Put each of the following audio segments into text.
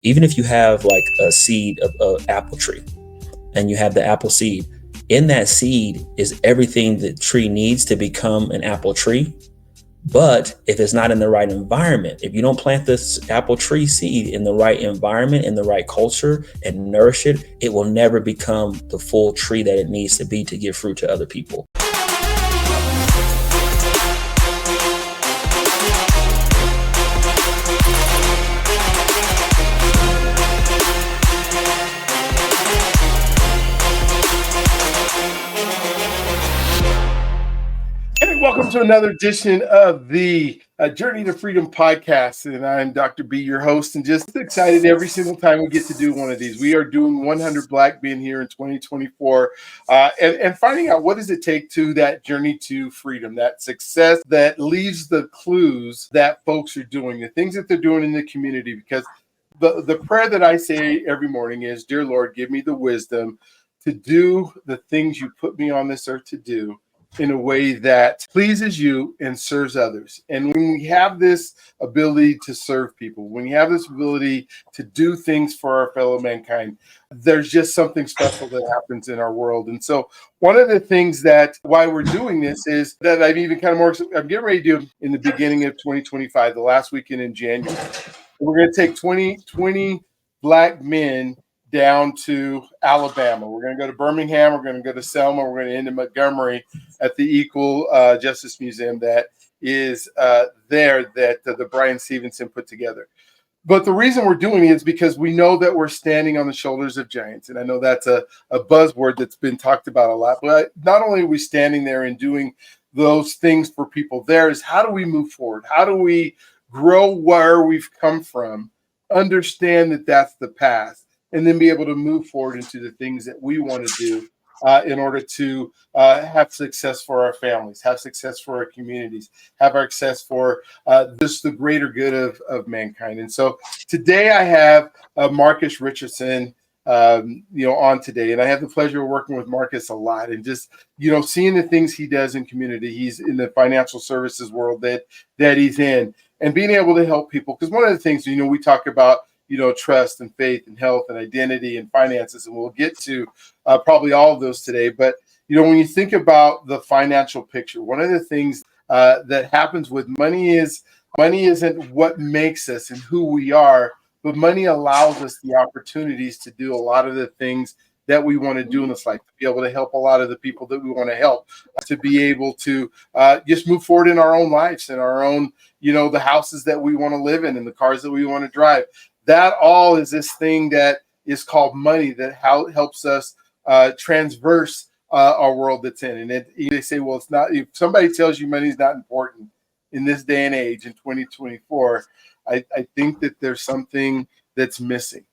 Even if you have like a seed of an apple tree and you have the apple seed, in that seed is everything the tree needs to become an apple tree. But if it's not in the right environment, if you don't plant this apple tree seed in the right environment, in the right culture, and nourish it, it will never become the full tree that it needs to be to give fruit to other people. Welcome to another edition of the Journey to Freedom podcast. And I'm Dr. B, your host, and just excited every single time we get to do one of these. We are doing 100 Black Men here in 2024 and finding out what does it take to that journey to freedom, that success that leaves the clues that folks are doing, the things that they're doing in the community. Because the prayer that I say every morning is, dear Lord, give me the wisdom to do the things you put me on this earth to do in a way that pleases you and serves others. And when we have this ability to serve people, when you have this ability to do things for our fellow mankind, there's just something special that happens in our world. And so one of the things that why we're doing this is that I'm getting ready to do in the beginning of 2025, the last weekend in January. We're going to take 20 Black men down to Alabama. We're going to go to Birmingham. We're going to go to Selma. We're going to end in Montgomery at the Equal Justice Museum that is there that the Brian Stevenson put together. But the reason we're doing it is because we know that we're standing on the shoulders of giants. And I know that's a buzzword that's been talked about a lot. But not only are we standing there and doing those things for people there, is how do we move forward? How do we grow where we've come from, understand that that's the past, and then be able to move forward into the things that we want to do in order to have success for our families, have success for our communities, have our success for just the greater good of mankind. And so today I have Marcus Richardson on today. And I have the pleasure of working with Marcus a lot and just, seeing the things he does in community. He's in the financial services world that he's in, and being able to help people. Because one of the things, we talk about, trust and faith and health and identity and finances. And we'll get to probably all of those today. But, when you think about the financial picture, one of the things that happens with money isn't what makes us and who we are, but money allows us the opportunities to do a lot of the things that we want to do in this life, to be able to help a lot of the people that we want to help, to be able to just move forward in our own lives and our own, the houses that we want to live in and the cars that we want to drive. That all is this thing that is called money that helps us transverse our world that's in. And they say, well, it's not. If somebody tells you money is not important in this day and age in 2024, I think that there's something that's missing,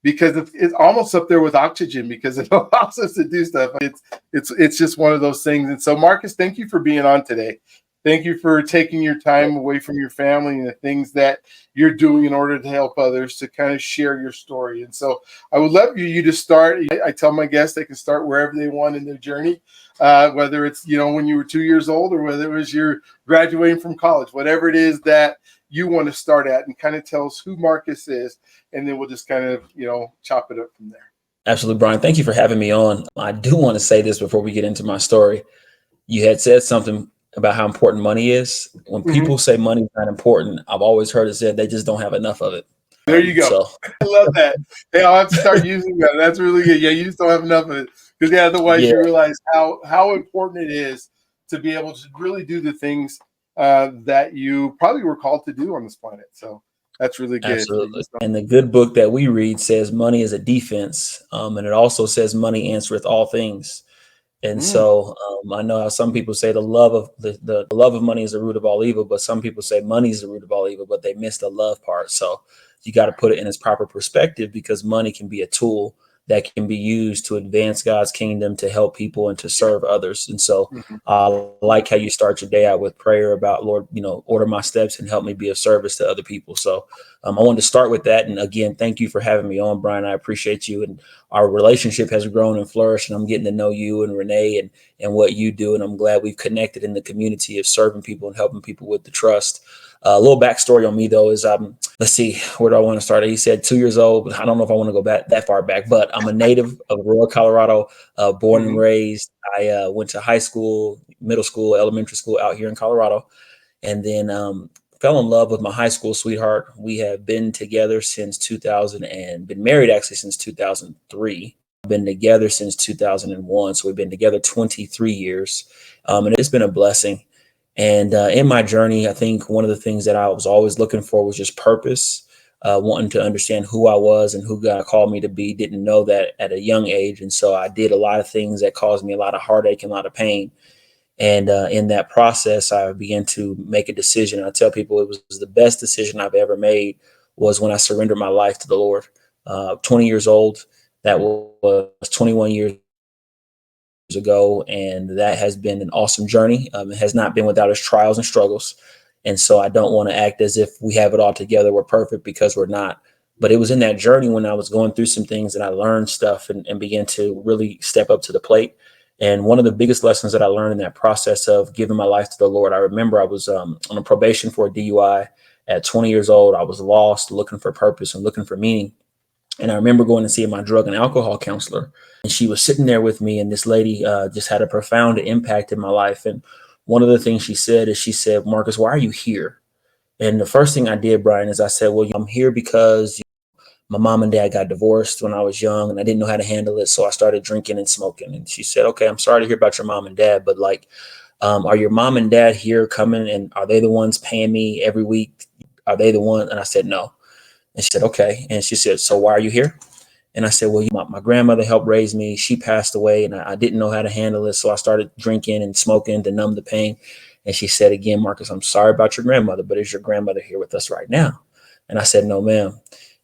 because it's almost up there with oxygen, because it allows us to do stuff. It's just one of those things. And so, Marcus, thank you for being on today. Thank you for taking your time away from your family and the things that you're doing in order to help others, to kind of share your story. And so I would love you to start. I tell my guests they can start wherever they want in their journey, whether it's, when you were 2 years old, or whether it was you're graduating from college, whatever it is that you want to start at, and kind of tell us who Marcus is. And then we'll just kind of, chop it up from there. Absolutely, Brian. Thank you for having me on. I do want to say this before we get into my story. You had said something about how important money is. When people say money is not important, I've always heard it said they just don't have enough of it. There you go. So. I love that. I'll have to start using that. That's really good. Yeah, you just don't have enough of it. Because otherwise you realize how important it is to be able to really do the things that you probably were called to do on this planet. So that's really good. Absolutely. And the good book that we read says money is a defense. And it also says money answereth all things. And so I know how some people say the love of money is the root of all evil, but some people say money is the root of all evil, but they miss the love part. So you got to put it in its proper perspective, because money can be a tool that can be used to advance God's kingdom, to help people and to serve others. And so I like how you start your day out with prayer about, Lord, order my steps and help me be of service to other people. So I wanted to start with that. And again, thank you for having me on, Brian. I appreciate you. And our relationship has grown and flourished, and I'm getting to know you and Renee and what you do. And I'm glad we've connected in the community of serving people and helping people with the trust. A little backstory on me though is let's see, where do I want to start? He said 2 years old. I don't know if I want to go back that far back, but I'm a native of Aurora, Colorado, born and Hmm. raised. I went to high school, middle school, elementary school out here in Colorado, and then fell in love with my high school sweetheart. We have been together since 2000 and been married actually since 2003. Been together since 2001, so we've been together 23 years, and it's been a blessing. And in my journey, I think one of the things that I was always looking for was just purpose, wanting to understand who I was and who God called me to be. Didn't know that at a young age, and so I did a lot of things that caused me a lot of heartache and a lot of pain. And in that process, I began to make a decision. I tell people it was the best decision I've ever made was when I surrendered my life to the Lord. 20 years old, that was 21 years ago, and that has been an awesome journey. It has not been without its trials and struggles. And so I don't want to act as if we have it all together. We're perfect because we're not. But it was in that journey when I was going through some things and I learned stuff and began to really step up to the plate. And one of the biggest lessons that I learned in that process of giving my life to the Lord, I remember I was on a probation for a DUI at 20 years old. I was lost, looking for purpose and looking for meaning. And I remember going to see my drug and alcohol counselor, and she was sitting there with me. And this lady just had a profound impact in my life. And one of the things she said is, she said, "Marcus, why are you here?" And the first thing I did, Brian, is I said, "Well, I'm here because my mom and dad got divorced when I was young and I didn't know how to handle it. So I started drinking and smoking." And she said, "Okay, I'm sorry to hear about your mom and dad, but like, are your mom and dad here coming, and are they the ones paying me every week? Are they the one?" And I said, "No." And she said, "Okay." And she said, "So why are you here?" And I said, "Well, my grandmother helped raise me. She passed away and I didn't know how to handle it. So I started drinking and smoking to numb the pain." And she said again, "Marcus, I'm sorry about your grandmother, but is your grandmother here with us right now?" And I said, "No, ma'am."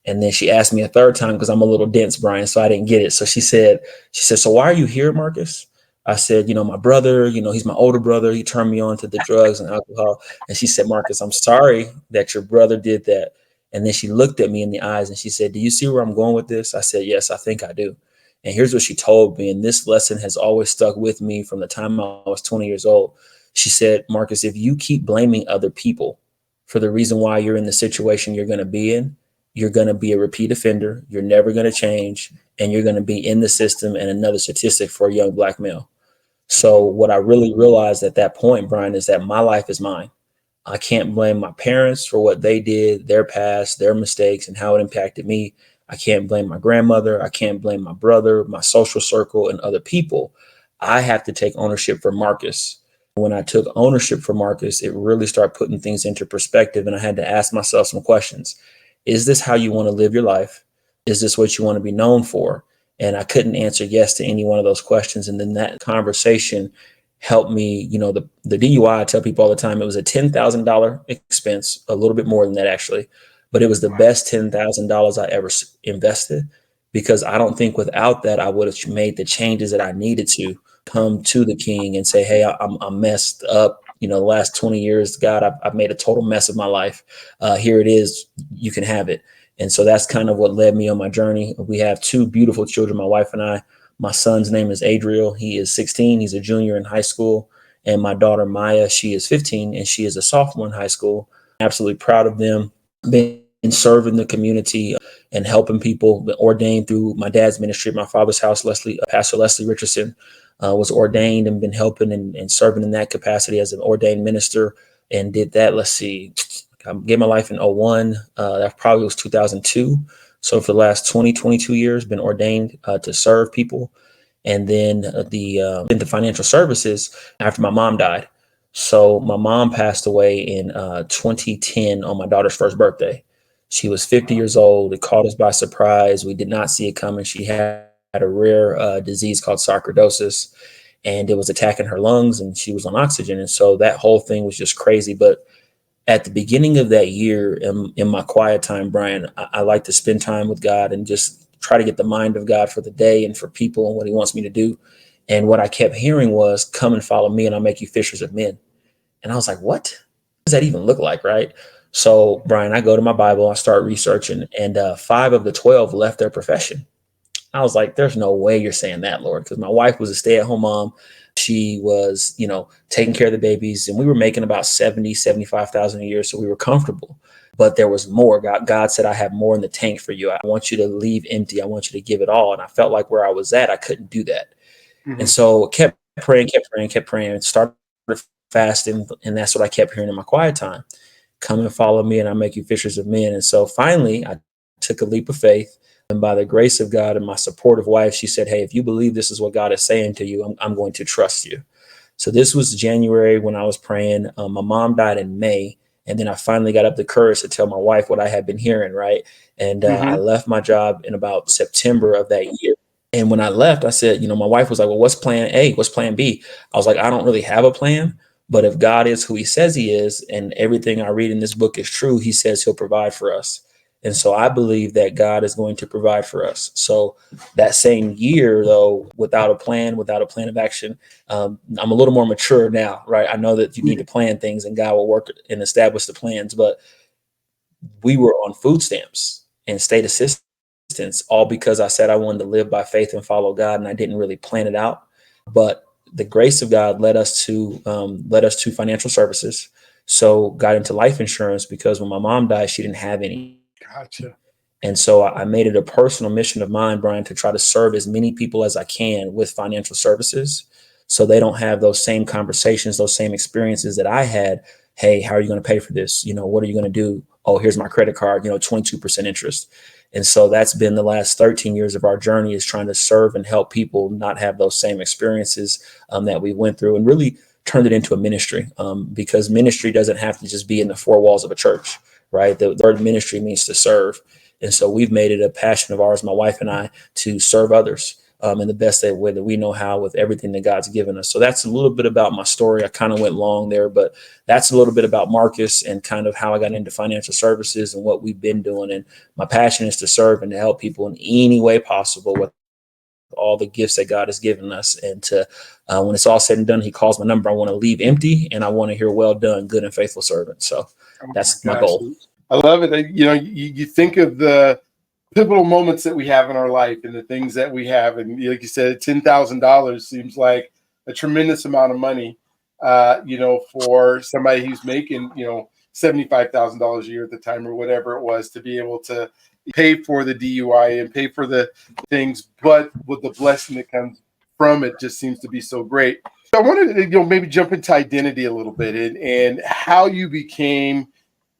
And then she asked me a third time because I'm a little dense, Brian, so I didn't get it. So she said, "So why are you here, Marcus?" I said, "My brother, he's my older brother. He turned me on to the drugs and alcohol." And she said, "Marcus, I'm sorry that your brother did that." And then she looked at me in the eyes and she said, "Do you see where I'm going with this?" I said, "Yes, I think I do." And here's what she told me. And this lesson has always stuck with me from the time I was 20 years old. She said, "Marcus, if you keep blaming other people for the reason why you're in the situation you're going to be in, you're going to be a repeat offender. You're never going to change. And you're going to be in the system and another statistic for a young black male." So Hmm. what I really realized at that point, Brian, is that my life is mine. I can't blame my parents for what they did, their past, their mistakes, and how it impacted me. I can't blame my grandmother. I can't blame my brother, my social circle, and other people. I have to take ownership for Marcus. When I took ownership for Marcus, it really started putting things into perspective. And I had to ask myself some questions. Is this how you want to live your life? Is this what you want to be known for? And I couldn't answer yes to any one of those questions. And then that conversation helped me. The DUI, I tell people all the time, it was a $10,000 expense, a little bit more than that actually, but it was the Wow. best $10,000 I ever invested, because I don't think without that I would have made the changes that I needed to come to the King and say, "Hey, I'm messed up. The last 20 years, God, I've made a total mess of my life. Here it is. You can have it." And so that's kind of what led me on my journey. We have two beautiful children, my wife and I. My son's name is Adriel. He is 16. He's a junior in high school. And my daughter, Maya, she is 15 and she is a sophomore in high school. Absolutely proud of them. Been serving the community and helping people. Been ordained through my dad's ministry at my father's house. Pastor Leslie Richardson was ordained and been helping and serving in that capacity as an ordained minister, and did that. Let's see, I gave my life in '01. That probably was 2002. So for the last 22 years, been ordained to serve people. And then into financial services after my mom died. So my mom passed away in 2010 on my daughter's first birthday. She was 50 Wow. years old. It caught us by surprise. We did not see it coming. She had a rare disease called sarcoidosis, and it was attacking her lungs, and she was on oxygen. And so that whole thing was just crazy. But at the beginning of that year, in my quiet time, Brian, I like to spend time with God and just try to get the mind of God for the day and for people and what He wants me to do. And what I kept hearing was, "Come and follow me, and I'll make you fishers of men." And I was like, "What does that even look like?" Right. So, Brian, I go to my Bible, I start researching, and 5 of the 12 left their profession. I was like, there's no way you're saying that, Lord. Because my wife was a stay-at-home mom. She was, taking care of the babies, and we were making about 75,000 a year. So we were comfortable, but there was more. God said, I have more in the tank for you. I want you to leave empty. I want you to give it all. And I felt like where I was at, I couldn't do that. And Mhm. so kept praying, and started fasting. And that's what I kept hearing in my quiet time. Come and follow me, and I'll make you fishers of men. And so finally, I took a leap of faith. And by the grace of God and my supportive wife, she said, hey, if you believe this is what God is saying to you, I'm going to trust you. So this was January when I was praying. My mom died in May. And then I finally got up the courage to tell my wife what I had been hearing, right? And I Mhm. left my job in about September of that year. And when I left, I said, my wife was like, well, what's plan A? What's plan B? I was like, I don't really have a plan. But if God is who he says he is, and everything I read in this book is true, he says he'll provide for us. And so I believe that God is going to provide for us. So that same year, though, without a plan of action, I'm a little more mature now, right? I know that you need to plan things and God will work and establish the plans, but we were on food stamps and state assistance, all because I said I wanted to live by faith and follow God, and I didn't really plan it out. But the grace of God led us to financial services. So got into life insurance because when my mom died, she didn't have any. Gotcha. And so I made it a personal mission of mine, Brian, to try to serve as many people as I can with financial services so they don't have those same conversations, those same experiences that I had. Hey, how are you going to pay for this? What are you going to do? Oh, here's my credit card, 22% interest. And so that's been the last 13 years of our journey, is trying to serve and help people not have those same experiences that we went through, and really turned it into a ministry, because ministry doesn't have to just be in the four walls of a church, right? The word ministry means to serve. And so we've made it a passion of ours, my wife and I, to serve others in the best way that we know how, with everything that God's given us. So that's a little bit about my story. I kind of went long there, but that's a little bit about Marcus and kind of how I got into financial services and what we've been doing. And my passion is to serve and to help people in any way possible with all the gifts that God has given us. And to when it's all said and done, he calls my number. I want to leave empty, and I want to hear, well done, good and faithful servant. So Oh my that's my gosh. goal. I love it. You think of the pivotal moments that we have in our life and the things that we have. And like you said, $10,000 seems like a tremendous amount of money, for somebody who's making, $75,000 a year at the time or whatever it was, to be able to pay for the DUI and pay for the things. But with the blessing that comes from it just seems to be so great. So I wanted to, maybe jump into identity a little bit, and how you became,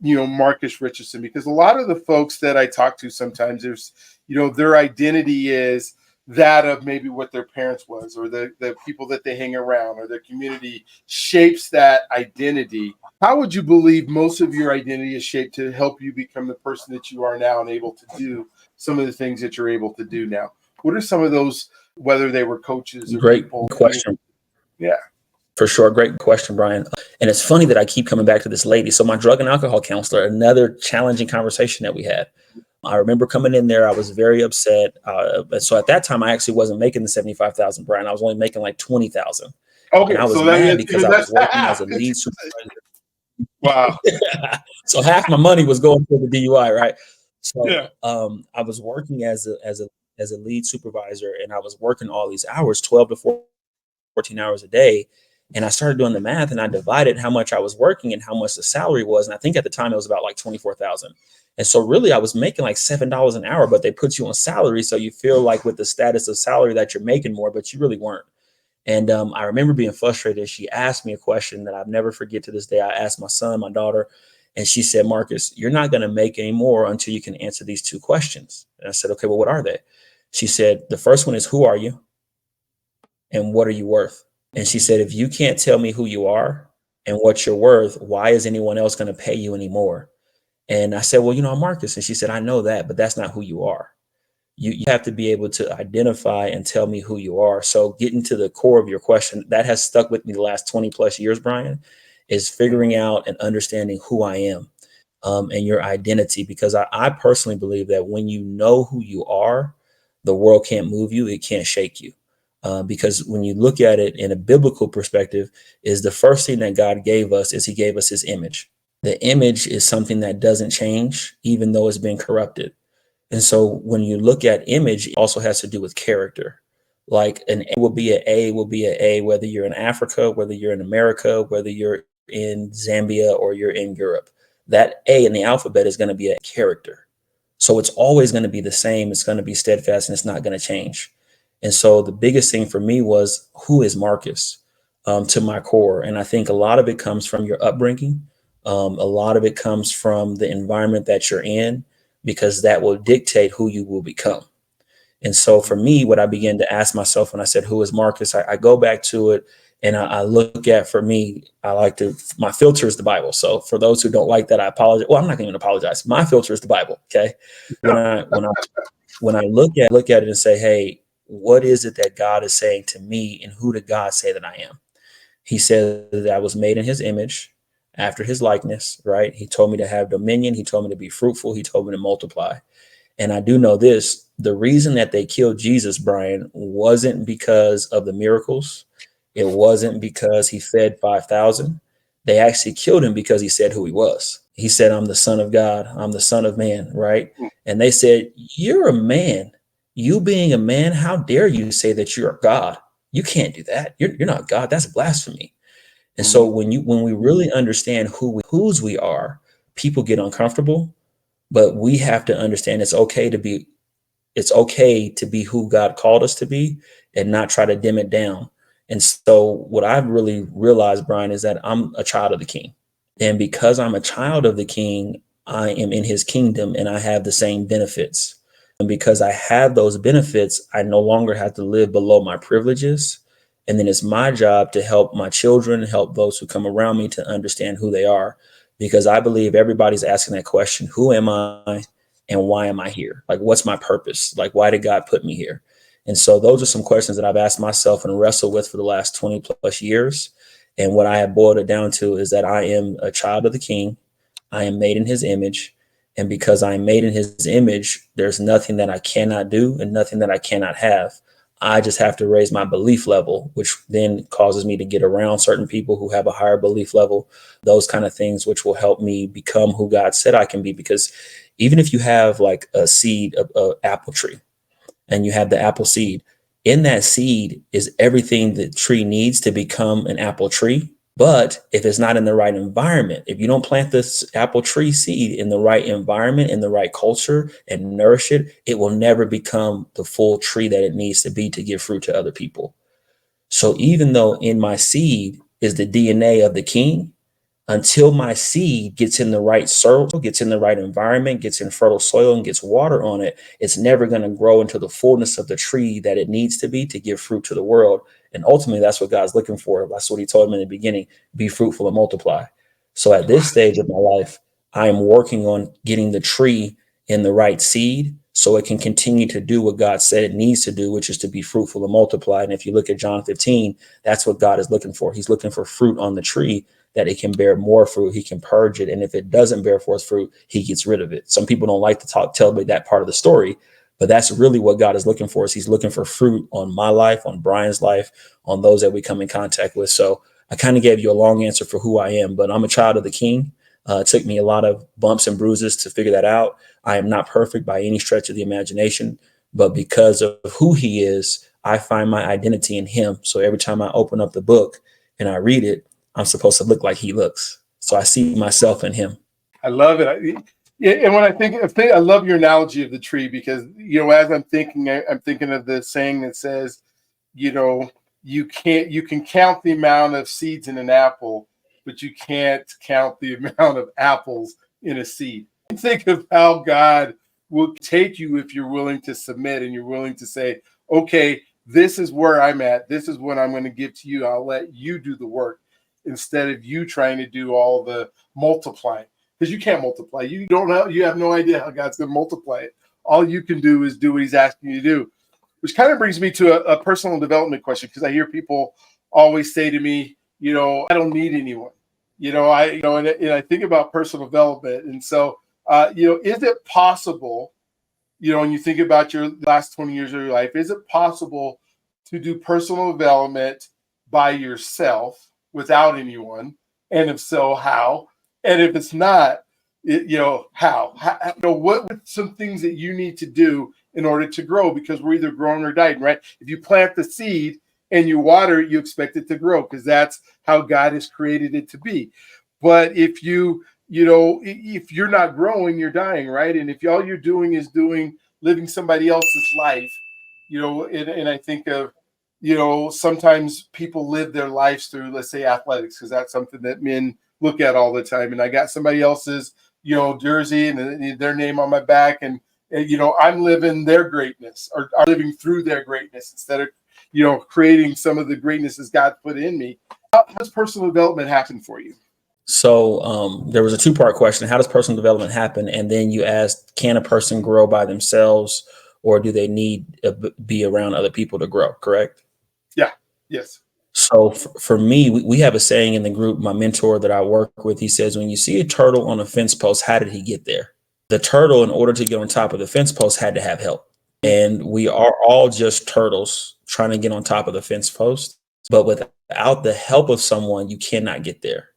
Marcus Richardson, because a lot of the folks that I talk to sometimes, there's, their identity is that of maybe what their parents was, or the people that they hang around, or their community shapes that identity. How would you believe most of your identity is shaped to help you become the person that you are now and able to do some of the things that you're able to do now? What are some of those, whether they were coaches or Great people? question. Yeah. For sure. Great question, Brian. And it's funny that I keep coming back to this lady. So my drug and alcohol counselor, another challenging conversation that we had. I remember coming in there, I was very upset. So at that time, I actually wasn't making the 75,000, Brian. I was only making like 20,000. And Okay, I was so mad that's because even I was that's working half. as a lead supervisor. Wow. So half my money was going for the DUI, right? So Yeah. I was working as a lead supervisor, and I was working all these hours, 12 to 14 hours a day. And I started doing the math, and I divided how much I was working and how much the salary was. And I think at the time it was about like 24,000. And so really I was making like $7 an hour, but they put you on salary. So you feel like with the status of salary that you're making more, but you really weren't. And I remember being frustrated. She asked me a question that I've never forget to this day. I asked my son, my daughter, and she said, Marcus, you're not going to make any more until you can answer these two questions. And I said, okay, well, what are they? She said, the first one is, who are you? And what are you worth? And she said, if you can't tell me who you are and what you're worth, why is anyone else going to pay you anymore? And I said, well, I'm Marcus. And she said, I know that, but that's not who you are. You have to be able to identify and tell me who you are. So getting to the core of your question, that has stuck with me the last 20 plus years, Brian, is figuring out and understanding who I am, and your identity. Because I personally believe that when you know who you are, the world can't move you. It can't shake you. Because when you look at it in a biblical perspective, is the first thing that God gave us is he gave us his image. The image is something that doesn't change, even though it's been corrupted. And so when you look at image, it also has to do with character. Like an A will be an A will be an A, whether you're in Africa, whether you're in America, whether you're in Zambia or you're in Europe. That A in the alphabet is going to be a character. So it's always going to be the same. It's going to be steadfast and it's not going to change. And so the biggest thing for me was, who is Marcus, to my core? And I think a lot of it comes from your upbringing. A lot of it comes from the environment that you're in, because that will dictate who you will become. And so for me, what I began to ask myself when I said, who is Marcus? I go back to it and I look at, for me, I like to, my filter is the Bible. So for those who don't like that, I apologize. Well, I'm not going to apologize. My filter is the Bible. Okay. When I look at it and say, hey, what is it that God is saying to me, and who did God say that I am? He said that I was made in his image, after his likeness, right? He told me to have dominion. He told me to be fruitful. He told me to multiply. And I do know this, the reason that they killed Jesus, Brian, wasn't because of the miracles. It wasn't because he fed 5,000. They actually killed him because he said who he was. He said, I'm the son of God. I'm the son of man, right? And they said, you're a man. You being a man, how dare you say that you're God? You can't do that. You're not God. That's blasphemy. And so when we really understand whose we are, people get uncomfortable, but we have to understand it's okay to be who God called us to be, and not try to dim it down. And so what I've really realized, Brian, is that I'm a child of the King. And because I'm a child of the King, I am in his kingdom and I have the same benefits. And because I have those benefits, I no longer have to live below my privileges. And then it's my job to help my children, help those who come around me to understand who they are. Because I believe everybody's asking that question, who am I and why am I here? Like, what's my purpose? Like, why did God put me here? And so those are some questions that I've asked myself and wrestled with for the last 20 plus years. And what I have boiled it down to is that I am a child of the King. I am made in his image. And because I am made in his image, there's nothing that I cannot do and nothing that I cannot have. I just have to raise my belief level, which then causes me to get around certain people who have a higher belief level, those kind of things, which will help me become who God said I can be. Because even if you have like a seed of an apple tree, and you have the apple seed, in that seed is everything the tree needs to become an apple tree. But if it's not in the right environment, if you don't plant this apple tree seed in the right environment, in the right culture, and nourish it, it will never become the full tree that it needs to be to give fruit to other people. So even though in my seed is the DNA of the King, until my seed gets in the right soil, gets in the right environment, gets in fertile soil and gets water on it, it's never going to grow into the fullness of the tree that it needs to be to give fruit to the world. And ultimately, that's what God's looking for. That's what he told him in the beginning, be fruitful and multiply. So at this stage of my life, I am working on getting the tree in the right seed so it can continue to do what God said it needs to do, which is to be fruitful and multiply. And if you look at John 15, that's what God is looking for. He's looking for fruit on the tree, that it can bear more fruit. He can purge it. And if it doesn't bear forth fruit, he gets rid of it. Some people don't like to tell me that part of the story, but that's really what God is looking for. Is he's looking for fruit on my life, on Brian's life, on those that we come in contact with. So I kind of gave you a long answer for who I am, but I'm a child of the King. It took me a lot of bumps and bruises to figure that out. I am not perfect by any stretch of the imagination, but because of who he is, I find my identity in him. So every time I open up the book and I read it, I'm supposed to look like he looks. So I see myself in him. I love it. Yeah, and when I love your analogy of the tree, because as I'm thinking of the saying that says, you can count the amount of seeds in an apple, but you can't count the amount of apples in a seed. Think of how God will take you if you're willing to submit and you're willing to say, okay, this is where I'm at. This is what I'm going to give to you. I'll let you do the work instead of you trying to do all the multiplying, because you can't multiply. You have no idea how God's going to multiply it. All you can do is do what he's asking you to do, which kind of brings me to a personal development question. Because I hear people always say to me, I don't need anyone, and I think about personal development. And so, is it possible, when you think about your last 20 years of your life, is it possible to do personal development by yourself without anyone? And if so, how? And if it's not, what are some things that you need to do in order to grow, because we're either growing or dying, right? If you plant the seed and you water it, you expect it to grow because that's how God has created it to be. But if if you're not growing, you're dying, right? And if all you're doing is living somebody else's life, and I think of, sometimes people live their lives through, let's say, athletics, because that's something that men look at all the time. And I got somebody else's, jersey and their name on my back, and I'm living their greatness, or living through their greatness instead of, creating some of the greatnesses God put in me. How does personal development happen for you? So there was a two-part question. How does personal development happen? And then you asked, can a person grow by themselves, or do they need to be around other people to grow? Correct? Yeah. Yes. So for me, we have a saying in the group, my mentor that I work with, he says, when you see a turtle on a fence post, how did he get there? The turtle, in order to get on top of the fence post, had to have help. And we are all just turtles trying to get on top of the fence post. But without the help of someone, you cannot get there.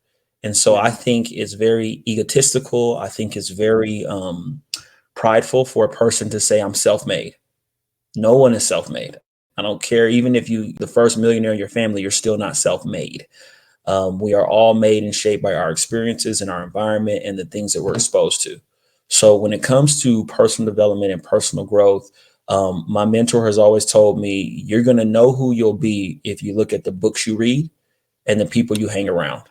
And so I think it's very egotistical. I think it's very prideful for a person to say, I'm self-made. No one is self-made. I don't care. Even if you, the first millionaire in your family, you're still not self-made. We are all made and shaped by our experiences and our environment and the things that we're exposed to. So when it comes to personal development and personal growth, my mentor has always told me, you're going to know who you'll be if you look at the books you read and the people you hang around.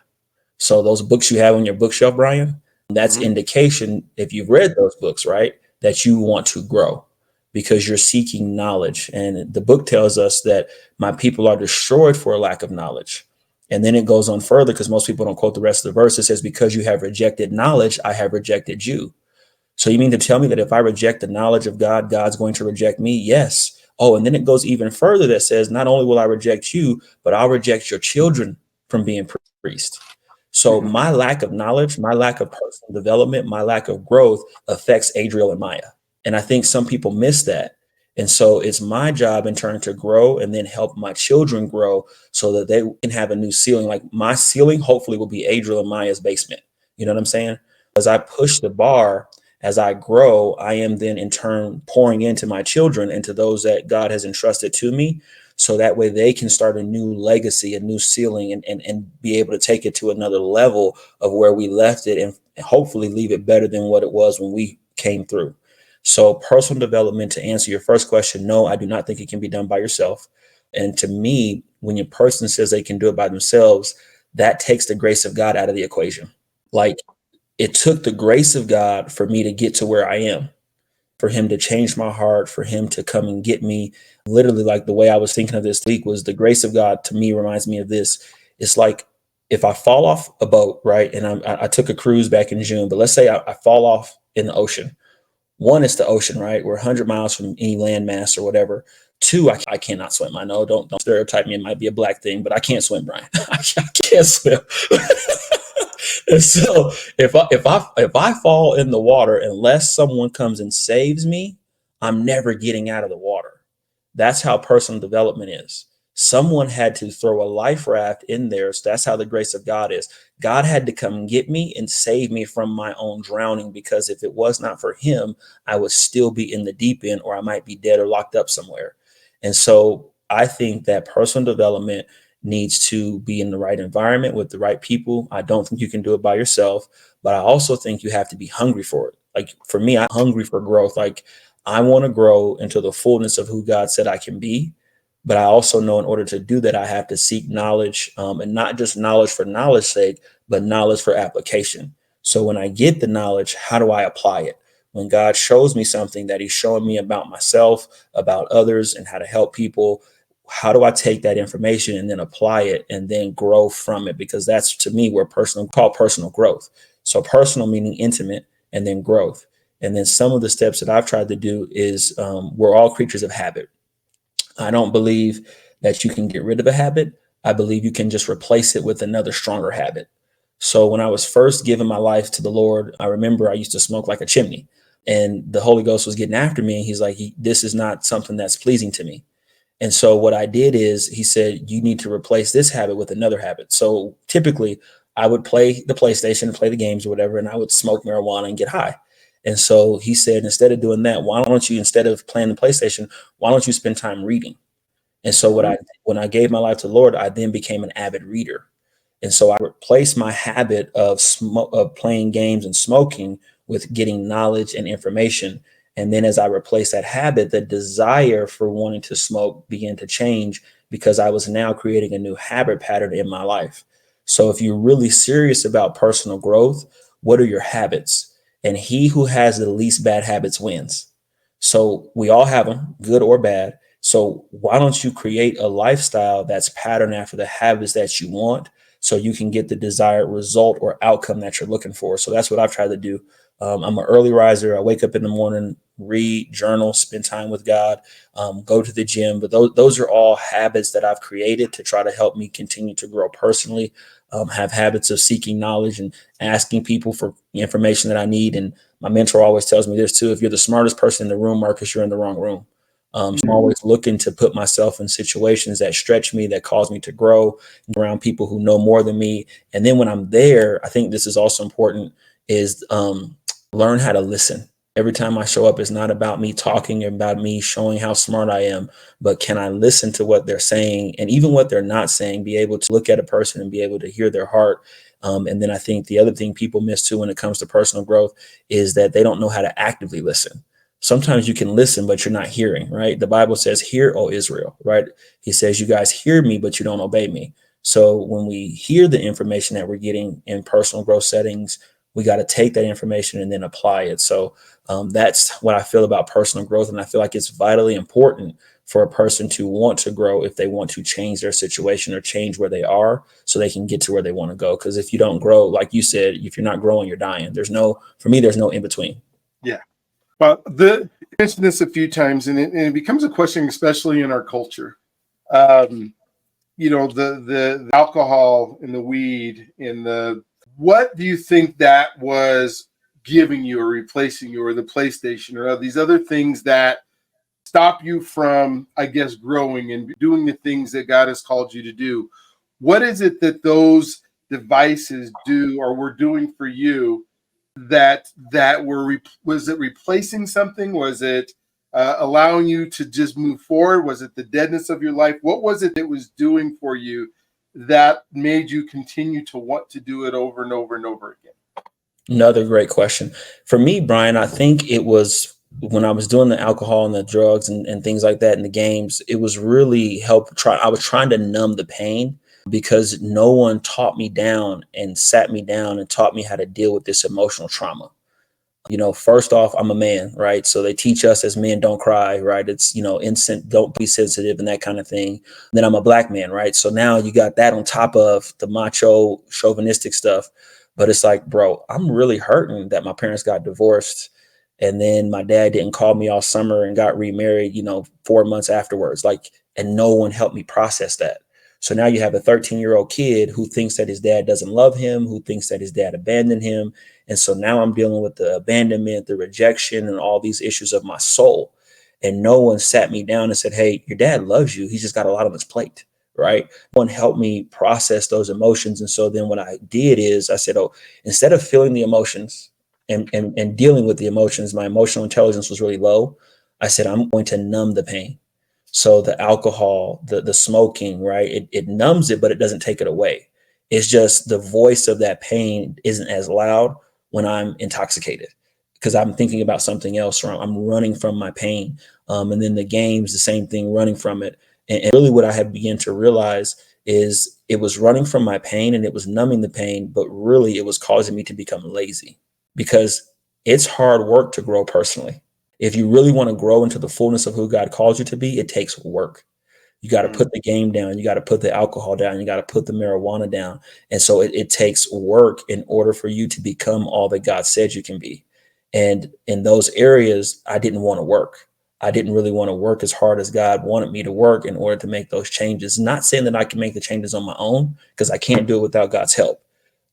So those books you have on your bookshelf, Brian, that's indication, if you've read those books, right, that you want to grow because you're seeking knowledge. And the book tells us that my people are destroyed for a lack of knowledge. And then it goes on further, because most people don't quote the rest of the verse. It says, because you have rejected knowledge, I have rejected you. So you mean to tell me that if I reject the knowledge of God, God's going to reject me? Yes. Oh, and then it goes even further that says, not only will I reject you, but I'll reject your children from being priest. So my lack of knowledge, my lack of personal development, my lack of growth affects Adriel and Maya. And I think some people miss that. And so it's my job in turn to grow and then help my children grow so that they can have a new ceiling. Like my ceiling, hopefully, will be Adriel and Maya's basement. You know what I'm saying? As I push the bar, as I grow, I am then in turn pouring into my children, into those that God has entrusted to me. So that way they can start a new legacy, a new ceiling, and be able to take it to another level of where we left it, and hopefully leave it better than what it was when we came through. So personal development, to answer your first question, no, I do not think it can be done by yourself. And to me, when a person says they can do it by themselves, that takes the grace of God out of the equation. Like, it took the grace of God for me to get to where I am, for him to change my heart, for him to come and get me. Literally, like the way I was thinking of this week was the grace of God to me reminds me of this. It's like if I fall off a boat, right? And I took a cruise back in June, but let's say I fall off in the ocean. One, it's the ocean, right? We're 100 miles from any landmass or whatever. Two, I cannot swim. I know, don't stereotype me. It might be a black thing, but I can't swim, Brian. I can't swim. And so if I fall in the water, unless someone comes and saves me, I'm never getting out of the water. That's how personal development is. Someone had to throw a life raft in there. So that's how the grace of God is. God had to come and get me and save me from my own drowning, because if it was not for him, I would still be in the deep end, or I might be dead or locked up somewhere. And so I think that personal development needs to be in the right environment with the right people. I don't think you can do it by yourself, but I also think you have to be hungry for it. Like for me, I'm hungry for growth. Like I want to grow into the fullness of who God said I can be. But I also know in order to do that, I have to seek knowledge, and not just knowledge for knowledge's sake, but knowledge for application. So when I get the knowledge, how do I apply it? When God shows me something that he's showing me about myself, about others, and how to help people, how do I take that information and then apply it and then grow from it? Because that's, to me, where personal growth. So personal meaning intimate, and then growth. And then some of the steps that I've tried to do is we're all creatures of habit. I don't believe that you can get rid of a habit. I believe you can just replace it with another stronger habit. So when I was first giving my life to the Lord, I remember I used to smoke like a chimney, and the Holy Ghost was getting after me. And he's like, this is not something that's pleasing to me. And so what I did is he said, you need to replace this habit with another habit. So typically I would play the PlayStation, play the games or whatever, and I would smoke marijuana and get high. And so he said, instead of doing that, why don't you, instead of playing the PlayStation, why don't you spend time reading? And so when I gave my life to the Lord, I then became an avid reader. And so I replaced my habit of playing games and smoking with getting knowledge and information. And then as I replaced that habit, the desire for wanting to smoke began to change because I was now creating a new habit pattern in my life. So if you're really serious about personal growth, what are your habits? And he who has the least bad habits wins. So we all have them, good or bad. So why don't you create a lifestyle that's patterned after the habits that you want so you can get the desired result or outcome that you're looking for? So that's what I've tried to do. I'm an early riser. I wake up in the morning, read, journal, spend time with God, go to the gym. But those are all habits that I've created to try to help me continue to grow personally, have habits of seeking knowledge and asking people for information that I need. And my mentor always tells me this too: if you're the smartest person in the room, Marcus, you're in the wrong room. So I'm always looking to put myself in situations that stretch me, that cause me to grow around people who know more than me. And then when I'm there, I think this is also important, is learn how to listen. Every time I show up, it's not about me talking, about me showing how smart I am, but can I listen to what they're saying, and even what they're not saying, be able to look at a person and be able to hear their heart. And then I think the other thing people miss too when it comes to personal growth is that they don't know how to actively listen. Sometimes you can listen, but you're not hearing, right? The Bible says, "Hear, O Israel," right? He says, "You guys hear me, but you don't obey me." So when we hear the information that we're getting in personal growth settings, we got to take that information and then apply it. So that's what I feel about personal growth. And I feel like it's vitally important for a person to want to grow if they want to change their situation or change where they are so they can get to where they want to go. Because if you don't grow, like you said, if you're not growing, you're dying. For me, there's no in between. Yeah. Well, you mentioned this a few times, and it becomes a question, especially in our culture. The alcohol and the weed and what do you think that was giving you or replacing you, or the PlayStation or these other things that stop you from, I guess, growing and doing the things that God has called you to do? What is it that those devices do or were doing for you was it replacing something? Was it allowing you to just move forward? Was it the deadness of your life? What was it that was doing for you that made you continue to want to do it over and over and over again? Another great question. For me, Brian, I think it was when I was doing the alcohol and the drugs and things like that in the games, it was really I was trying to numb the pain because no one taught me down and sat me down and taught me how to deal with this emotional trauma. First off, I'm a man, right? So they teach us as men, don't cry, right? It's, don't be sensitive and that kind of thing. Then I'm a black man, right? So now you got that on top of the macho chauvinistic stuff. But it's like, bro, I'm really hurting that my parents got divorced. And then my dad didn't call me all summer and got remarried, 4 months afterwards. And no one helped me process that. So now you have a 13-year-old kid who thinks that his dad doesn't love him, who thinks that his dad abandoned him. And so now I'm dealing with the abandonment, the rejection, and all these issues of my soul. And no one sat me down and said, "Hey, your dad loves you. He's just got a lot on his plate." Right. One helped me process those emotions. And so then what I did is I said, oh, instead of feeling the emotions and dealing with the emotions, my emotional intelligence was really low. I said, I'm going to numb the pain. So the alcohol, the smoking, right? It numbs it, but it doesn't take it away. It's just the voice of that pain isn't as loud when I'm intoxicated because I'm thinking about something else, or I'm running from my pain. And then the game's the same thing, running from it. And really what I had begun to realize is it was running from my pain and it was numbing the pain, but really it was causing me to become lazy because it's hard work to grow personally. If you really want to grow into the fullness of who God calls you to be, it takes work. You got to put the game down. You got to put the alcohol down. You got to put the marijuana down. And so it takes work in order for you to become all that God said you can be. And in those areas, I didn't want to work. I didn't really want to work as hard as God wanted me to work in order to make those changes. Not saying that I can make the changes on my own, because I can't do it without God's help.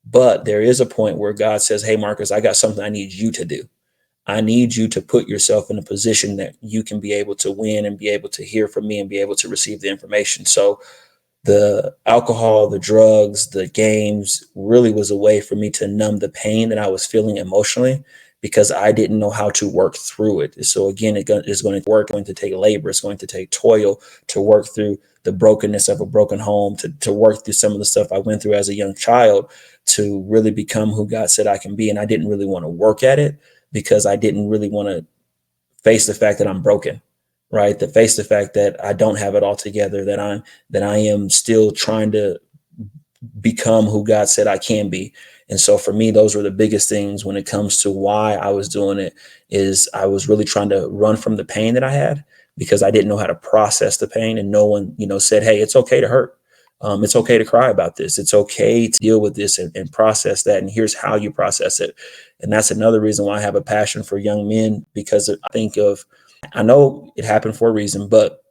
But there is a point where God says, "Hey, Marcus, I got something I need you to do. I need you to put yourself in a position that you can be able to win and be able to hear from me and be able to receive the information." So The alcohol, the drugs, the games really was a way for me to numb the pain that I was feeling emotionally because I didn't know how to work through it. So again, it's going to work, going to take labor, it's going to take toil to work through the brokenness of a broken home, to work through some of the stuff I went through as a young child to really become who God said I can be. And I didn't really want to work at it because I didn't really want to face the fact that I'm broken, right? To face the fact that I don't have it all together, that I am still trying to become who God said I can be. And so for me, those were the biggest things when it comes to why I was doing it is I was really trying to run from the pain that I had because I didn't know how to process the pain. And no one, said, hey, it's okay to hurt. It's okay to cry about this. It's okay to deal with this and process that. And here's how you process it. And that's another reason why I have a passion for young men, because I know it happened for a reason, but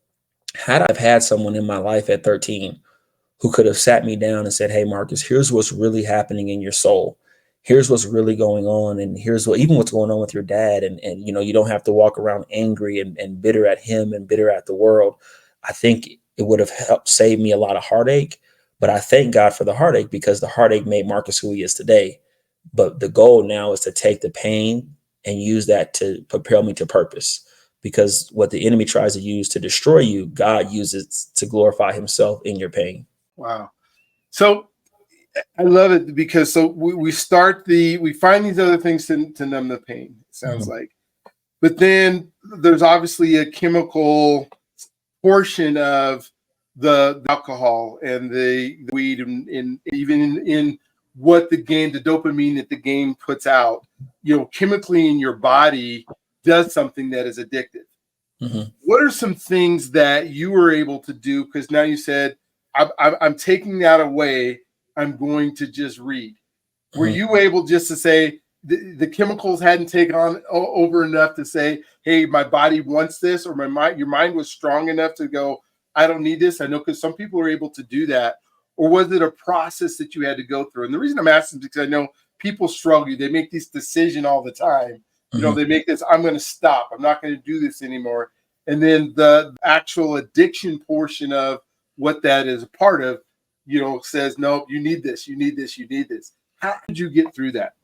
had I've had someone in my life at 13 who could have sat me down and said, hey, Marcus, here's what's really happening in your soul. Here's what's really going on. And here's what's going on with your dad. And you don't have to walk around angry and bitter at him and bitter at the world. I think it would have helped save me a lot of heartache. But I thank God for the heartache because the heartache made Marcus who he is today. But the goal now is to take the pain and use that to propel me to purpose. Because what the enemy tries to use to destroy you, God uses to glorify himself in your pain. Wow. So I love it because we find these other things to numb the pain, it sounds like. But then there's obviously a chemical portion of the alcohol and the weed and even in what the dopamine that the game puts out, chemically in your body does something that is addictive. Mm-hmm. What are some things that you were able to do? Because now you said, I'm taking that away. I'm going to just read. Mm-hmm. Were you able just to say the chemicals hadn't taken on over enough to say, hey, my body wants this, or your mind was strong enough to go, I don't need this? I know, because some people are able to do that. Or was it a process that you had to go through? And the reason I'm asking is because I know people struggle. They make this decision all the time. Mm-hmm. They make this, I'm going to stop. I'm not going to do this anymore. And then the actual addiction portion of what that is a part of, says, no, you need this, you need this, you need this. How did you get through that?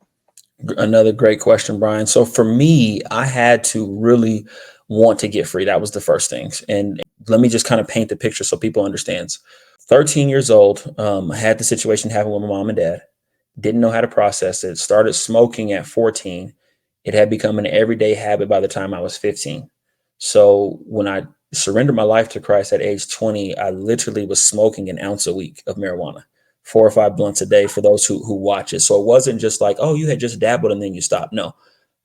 Another great question, Brian. So for me, I had to really want to get free. That was the first thing. And let me just kind of paint the picture so people understand. 13 years old, I had the situation happen with my mom and dad. Didn't know how to process it. Started smoking at 14. It had become an everyday habit by the time I was 15. So when I surrendered my life to Christ at age 20, I literally was smoking an ounce a week of marijuana, 4 or 5 blunts a day for those who watch it. So it wasn't just like, oh, you had just dabbled and then you stopped. No,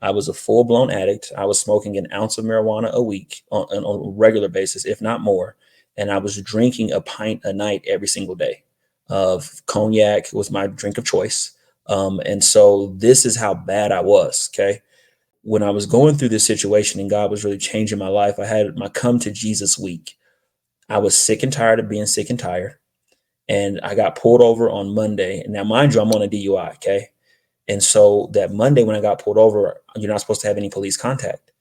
I was a full blown addict. I was smoking an ounce of marijuana a week on a regular basis, if not more. And I was drinking a pint a night every single day of cognac was my drink of choice. And so this is how bad I was. Okay. When I was going through this situation and God was really changing my life, I had my come to Jesus week. I was sick and tired of being sick and tired. And I got pulled over on Monday. And now, mind you, I'm on a DUI. Okay. And so that Monday when I got pulled over, you're not supposed to have any police contact.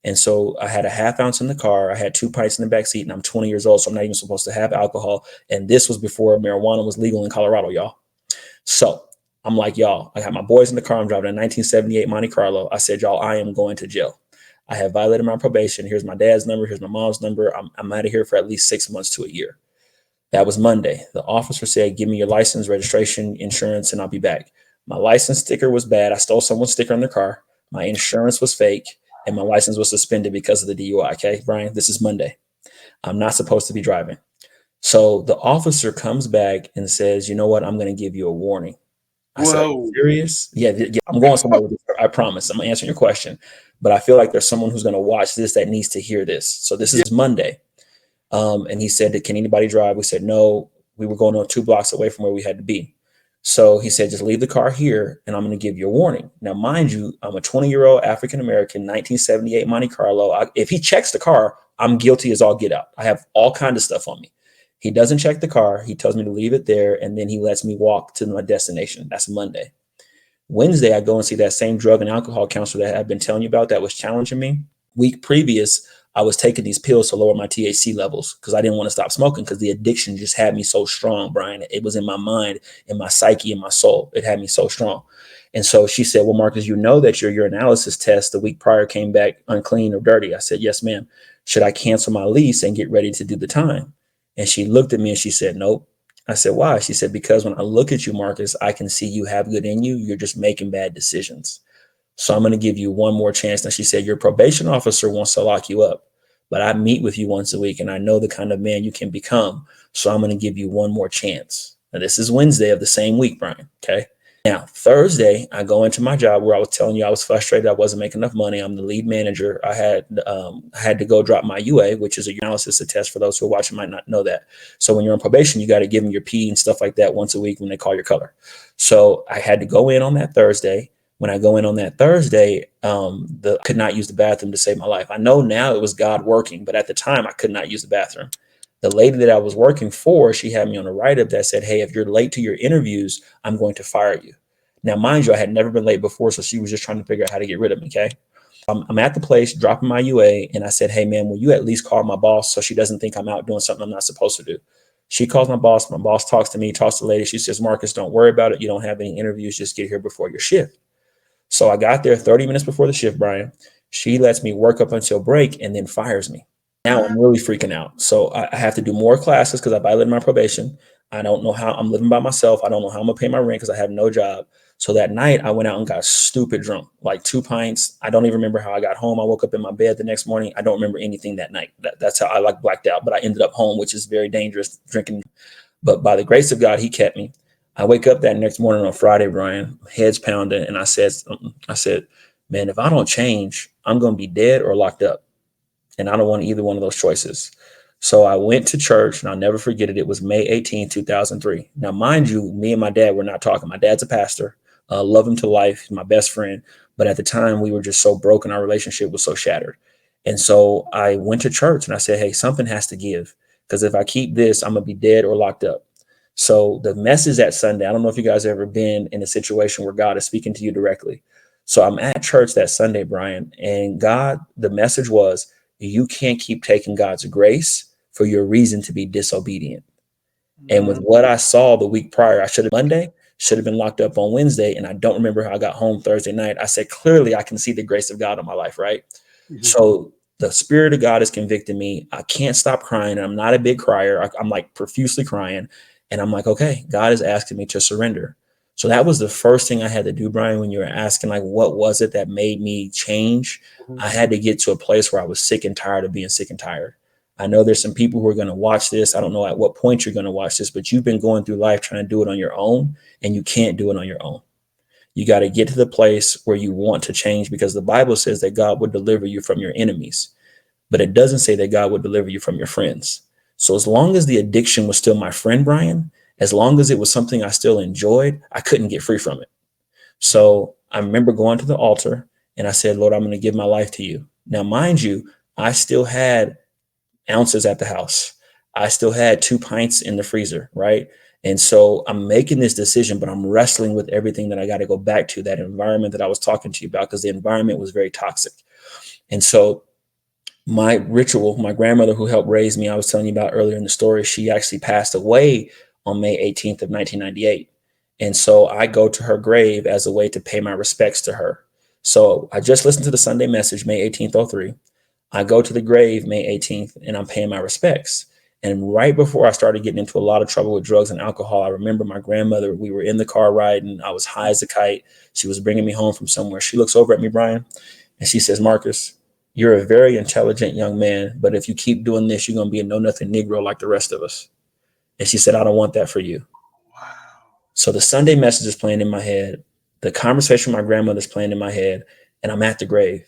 And so I had a half ounce in the car. I had 2 pints in the back seat, and I'm 20 years old. So I'm not even supposed to have alcohol. And this was before marijuana was legal in Colorado, y'all. So I'm like, y'all, I have my boys in the car. I'm driving a 1978 Monte Carlo. I said, y'all, I am going to jail. I have violated my probation. Here's my dad's number. Here's my mom's number. I'm out of here for at least 6 months to a year. That was Monday. The officer said, give me your license, registration, insurance, and I'll be back. My license sticker was bad. I stole someone's sticker on their car. My insurance was fake, and my license was suspended because of the DUI. Okay, Brian, this is Monday. I'm not supposed to be driving. So the officer comes back and says, you know what? I'm going to give you a warning. I said, are you serious? Yeah, I'm going somewhere with this. I promise. I'm answering your question. But I feel like there's someone who's going to watch this that needs to hear this. So this is Monday. And he said, can anybody drive? We said, no, we were going on 2 blocks away from where we had to be. So he said, just leave the car here and I'm going to give you a warning. Now, mind you, I'm a 20-year-old African-American, 1978 Monte Carlo. If he checks the car, I'm guilty as all get out. I have all kinds of stuff on me. He doesn't check the car. He tells me to leave it there. And then he lets me walk to my destination. That's Monday. Wednesday, I go and see that same drug and alcohol counselor that I've been telling you about that was challenging me. Week previous, I was taking these pills to lower my THC levels because I didn't want to stop smoking because the addiction just had me so strong, Brian. It was in my mind, in my psyche, in my soul. It had me so strong. And so she said, well, Marcus, you know that your urinalysis test the week prior came back unclean or dirty. I said, yes, ma'am. Should I cancel my lease and get ready to do the time? And she looked at me and she said, nope. I said, why? She said, because when I look at you, Marcus, I can see you have good in you. You're just making bad decisions. So I'm going to give you one more chance. Now, she said, your probation officer wants to lock you up, but I meet with you once a week and I know the kind of man you can become. So I'm going to give you one more chance. Now, this is Wednesday of the same week, Brian. Okay. Now, Thursday, I go into my job where I was telling you I was frustrated. I wasn't making enough money. I'm the lead manager. I had to go drop my UA, which is a urinalysis test. For those who are watching might not know that. So when you're on probation, you got to give them your pee and stuff like that once a week when they call your color. So I had to go in on that Thursday. When I go in on that Thursday, could not use the bathroom to save my life. I know now it was God working, but at the time I could not use the bathroom. The lady that I was working for, she had me on a write-up that said, hey, if you're late to your interviews, I'm going to fire you. Now, mind you, I had never been late before, so she was just trying to figure out how to get rid of me, okay? I'm at the place, dropping my UA, and I said, hey, man, will you at least call my boss so she doesn't think I'm out doing something I'm not supposed to do? She calls my boss talks to me, talks to the lady. She says, Marcus, don't worry about it. You don't have any interviews. Just get here before your shift. So I got there 30 minutes before the shift, Brian. She lets me work up until break and then fires me. Now I'm really freaking out. So I have to do more classes because I violated my probation. I don't know how I'm living by myself. I don't know how I'm gonna pay my rent because I have no job. So that night I went out and got stupid drunk, like 2 pints. I don't even remember how I got home. I woke up in my bed the next morning. I don't remember anything that night. That's how I blacked out. But I ended up home, which is very dangerous drinking. But by the grace of God, he kept me. I wake up that next morning on Friday, Brian, heads pounding, and I said, man, if I don't change, I'm gonna be dead or locked up. And I don't want either one of those choices. So I went to church and I'll never forget it. It was May 18, 2003. Now, mind you, me and my dad were not talking. My dad's a pastor, love him to life, he's my best friend. But at the time we were just so broken. Our relationship was so shattered. And so I went to church and I said, hey, something has to give. Because if I keep this, I'm going to be dead or locked up. So the message that Sunday, I don't know if you guys have ever been in a situation where God is speaking to you directly. So I'm at church that Sunday, Brian, and the message was, you can't keep taking God's grace for your reason to be disobedient. And with what I saw the week prior, I should have been locked up on Wednesday. And I don't remember how I got home Thursday night. I said, clearly I can see the grace of God in my life, right? Mm-hmm. So the Spirit of God is convicting me. I can't stop crying. I'm not a big crier. I'm like profusely crying. And I'm like, okay, God is asking me to surrender. So that was the first thing I had to do, Brian, when you were asking, like, what was it that made me change? Mm-hmm. I had to get to a place where I was sick and tired of being sick and tired. I know there's some people who are going to watch this. I don't know at what point you're going to watch this, but you've been going through life trying to do it on your own, and you can't do it on your own. You got to get to the place where you want to change, because the Bible says that God would deliver you from your enemies, but it doesn't say that God would deliver you from your friends. So as long as the addiction was still my friend, Brian, as long as it was something I still enjoyed, I couldn't get free from it. So I remember going to the altar and I said, Lord, I'm going to give my life to you. Now, mind you, I still had ounces at the house. I still had 2 pints in the freezer, right? And so I'm making this decision, but I'm wrestling with everything that I got to go back to, that environment that I was talking to you about, because the environment was very toxic. And so my ritual, my grandmother who helped raise me, I was telling you about earlier in the story, she actually passed away on May 18th of 1998. And so I go to her grave as a way to pay my respects to her. So I just listened to the Sunday message, May 18th, 03. I go to the grave May 18th and I'm paying my respects. And right before I started getting into a lot of trouble with drugs and alcohol, I remember my grandmother, we were in the car riding. I was high as a kite. She was bringing me home from somewhere. She looks over at me, Brian, and she says, Marcus, you're a very intelligent young man, but if you keep doing this, you're going to be a know-nothing Negro like the rest of us. And she said, I don't want that for you. Wow. So the Sunday message is playing in my head. The conversation with my grandmother is playing in my head, and I'm at the grave.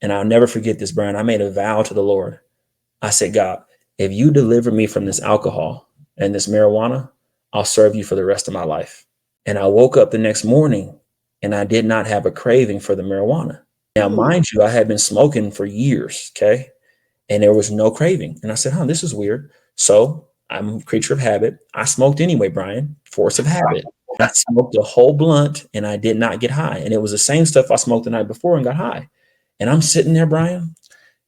And I'll never forget this, Brian. I made a vow to the Lord. I said, God, if you deliver me from this alcohol and this marijuana, I'll serve you for the rest of my life. And I woke up the next morning and I did not have a craving for the marijuana. Now, mind you, I had been smoking for years, okay? And there was no craving. And I said, this is weird. So I'm a creature of habit. I smoked anyway, Brian, force of habit. I smoked a whole blunt and I did not get high. And it was the same stuff I smoked the night before and got high. And I'm sitting there, Brian,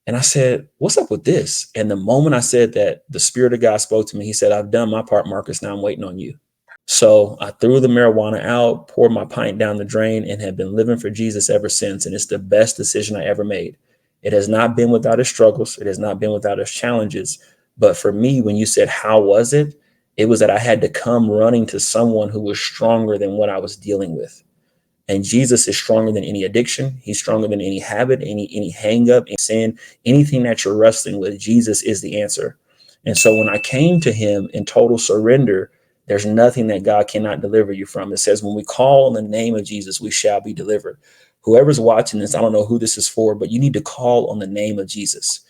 And I said, what's up with this? And the moment I said that, the Spirit of God spoke to me. He said, I've done my part, Marcus. Now I'm waiting on you. So I threw the marijuana out, poured my pint down the drain, and have been living for Jesus ever since. And it's the best decision I ever made. It has not been without its struggles. It has not been without its challenges. But for me, when you said, how was it? It was that I had to come running to someone who was stronger than what I was dealing with. And Jesus is stronger than any addiction. He's stronger than any habit, any hang up, any sin, anything that you're wrestling with. Jesus is the answer. And so when I came to him in total surrender, there's nothing that God cannot deliver you from. It says, when we call on the name of Jesus, we shall be delivered. Whoever's watching this, I don't know who this is for, but you need to call on the name of Jesus.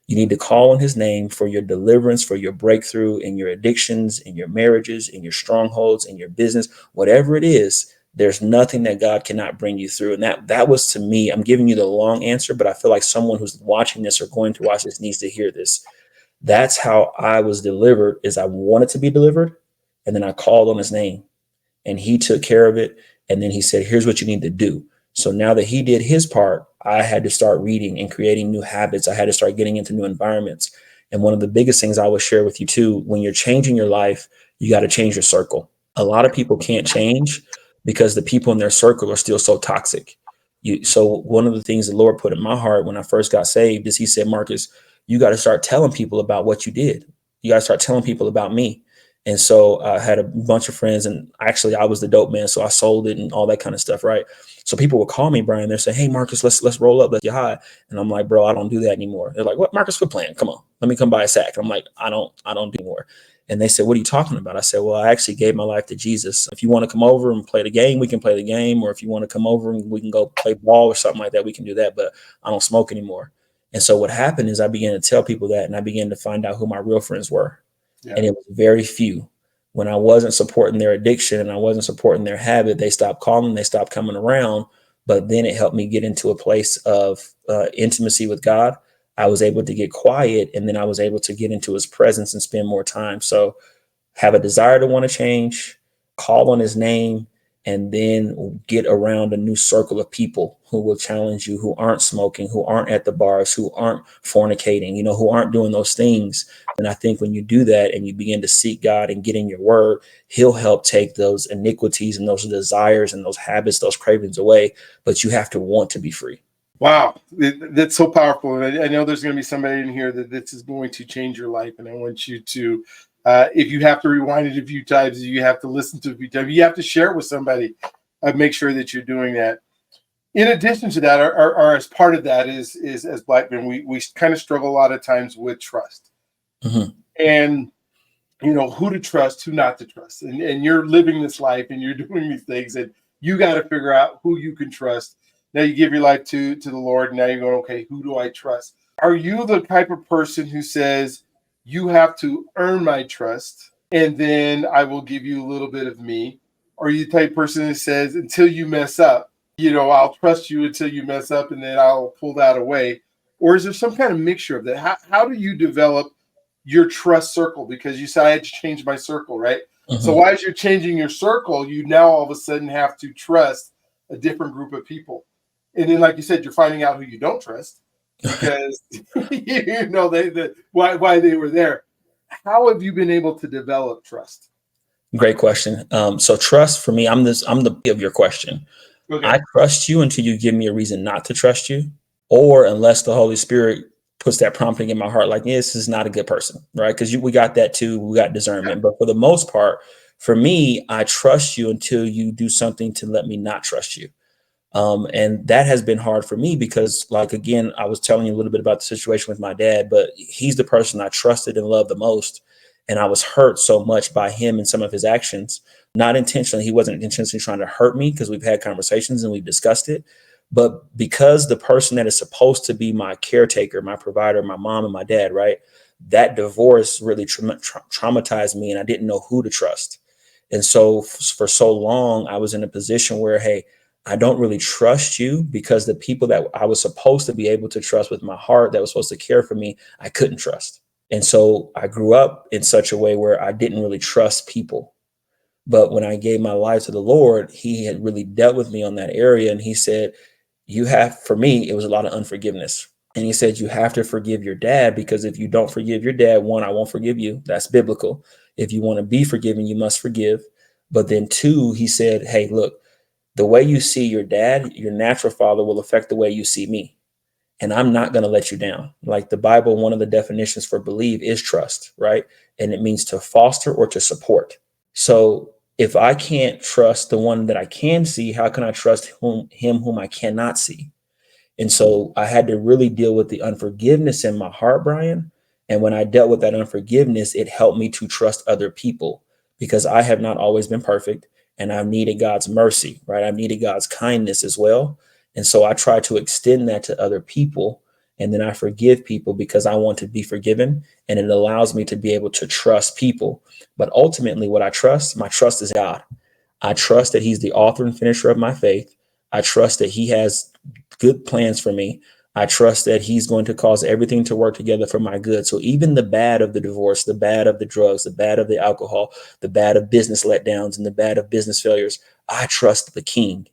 You need to call on his name for your deliverance, for your breakthrough in your addictions, in your marriages, in your strongholds, in your business, whatever it is. There's nothing that God cannot bring you through. And that was, to me, I'm giving you the long answer, but I feel like someone who's watching this or going to watch this needs to hear this. That's how I was delivered, is I wanted to be delivered. And then I called on his name and he took care of it. And then he said, here's what you need to do. So now that he did his part, I had to start reading and creating new habits. I had to start getting into new environments. And one of the biggest things I will share with you too, when you're changing your life, you got to change your circle. A lot of people can't change because the people in their circle are still so toxic. So one of the things the Lord put in my heart when I first got saved is he said, Marcus, you got to start telling people about what you did. You got to start telling people about me. And so I had a bunch of friends, and actually I was the dope man. So I sold it and all that kind of stuff. Right. So people would call me, Brian. They're saying, hey, Marcus, let's roll up. Let's get high. And I'm like, bro, I don't do that anymore. They're like, what, Marcus, quit playing. Come on, let me come buy a sack. I'm like, I don't do anymore. And they said, what are you talking about? I said, well, I actually gave my life to Jesus. If you want to come over and play the game, we can play the game. Or if you want to come over and we can go play ball or something like that, we can do that. But I don't smoke anymore. And so what happened is I began to tell people that, and I began to find out who my real friends were. Yeah. And it was very few. When I wasn't supporting their addiction and I wasn't supporting their habit, they stopped calling, they stopped coming around. But then it helped me get into a place of intimacy with God. I was able to get quiet, and then I was able to get into his presence and spend more time. So have a desire to want to change, call on his name, and then get around a new circle of people who will challenge you, who aren't smoking, who aren't at the bars, who aren't fornicating, who aren't doing those things. And I think when you do that and you begin to seek God and get in your word, he'll help take those iniquities and those desires and those habits, those cravings away. But you have to want to be free. Wow, that's so powerful. And I know there's going to be somebody in here that this is going to change your life. And I want you to, if you have to rewind it a few times, you have to listen to it a few times, you have to share it with somebody. Make sure that you're doing that. In addition to that, or as part of that is as Black men, we kind of struggle a lot of times with trust. Mm-hmm. And, who to trust, who not to trust. And you're living this life and you're doing these things, and you got to figure out who you can trust. Now you give your life to the Lord. And now you're going, okay, who do I trust? Are you the type of person who says you have to earn my trust and then I will give you a little bit of me? Or are you the type of person who says until you mess up, I'll trust you until you mess up and then I'll pull that away? Or is there some kind of mixture of that? How do you develop your trust circle? Because you said I had to change my circle, right? Mm-hmm. So as you're changing your circle, you now all of a sudden have to trust a different group of people. And then, like you said, you're finding out who you don't trust because why they were there. How have you been able to develop trust? Great question. So trust for me, I'm the of your question. Okay. I trust you until you give me a reason not to trust you, or unless the Holy Spirit puts that prompting in my heart, like, this is not a good person, right? Because we got that too. We got discernment. Yeah. But for the most part, for me, I trust you until you do something to let me not trust you. And that has been hard for me because, like, again, I was telling you a little bit about the situation with my dad, but he's the person I trusted and loved the most. And I was hurt so much by him and some of his actions, not intentionally. He wasn't intentionally trying to hurt me because we've had conversations and we've discussed it. But because the person that is supposed to be my caretaker, my provider, my mom and my dad, right, that divorce really traumatized me, and I didn't know who to trust. And so for so long, I was in a position where, hey, I don't really trust you because the people that I was supposed to be able to trust with my heart, that was supposed to care for me, I couldn't trust. And so I grew up in such a way where I didn't really trust people. But when I gave my life to the Lord, he had really dealt with me on that area. And he said, for me, it was a lot of unforgiveness. And he said, you have to forgive your dad, because if you don't forgive your dad, one, I won't forgive you. That's biblical. If you want to be forgiven, you must forgive. But then two, he said, hey, look, the way you see your dad, your natural father, will affect the way you see me. And I'm not going to let you down. Like the Bible, one of the definitions for believe is trust, right? And it means to foster or to support. So if I can't trust the one that I can see, how can I trust him whom I cannot see? And so I had to really deal with the unforgiveness in my heart, Brian. And when I dealt with that unforgiveness, it helped me to trust other people, because I have not always been perfect and I've needed God's mercy, right? I've needed God's kindness as well. And so I try to extend that to other people. And then I forgive people because I want to be forgiven. And it allows me to be able to trust people. But ultimately, what I trust, my trust is God. I trust that he's the author and finisher of my faith. I trust that he has good plans for me. I trust that he's going to cause everything to work together for my good. So even the bad of the divorce, the bad of the drugs, the bad of the alcohol, the bad of business letdowns, and the bad of business failures, I trust the king,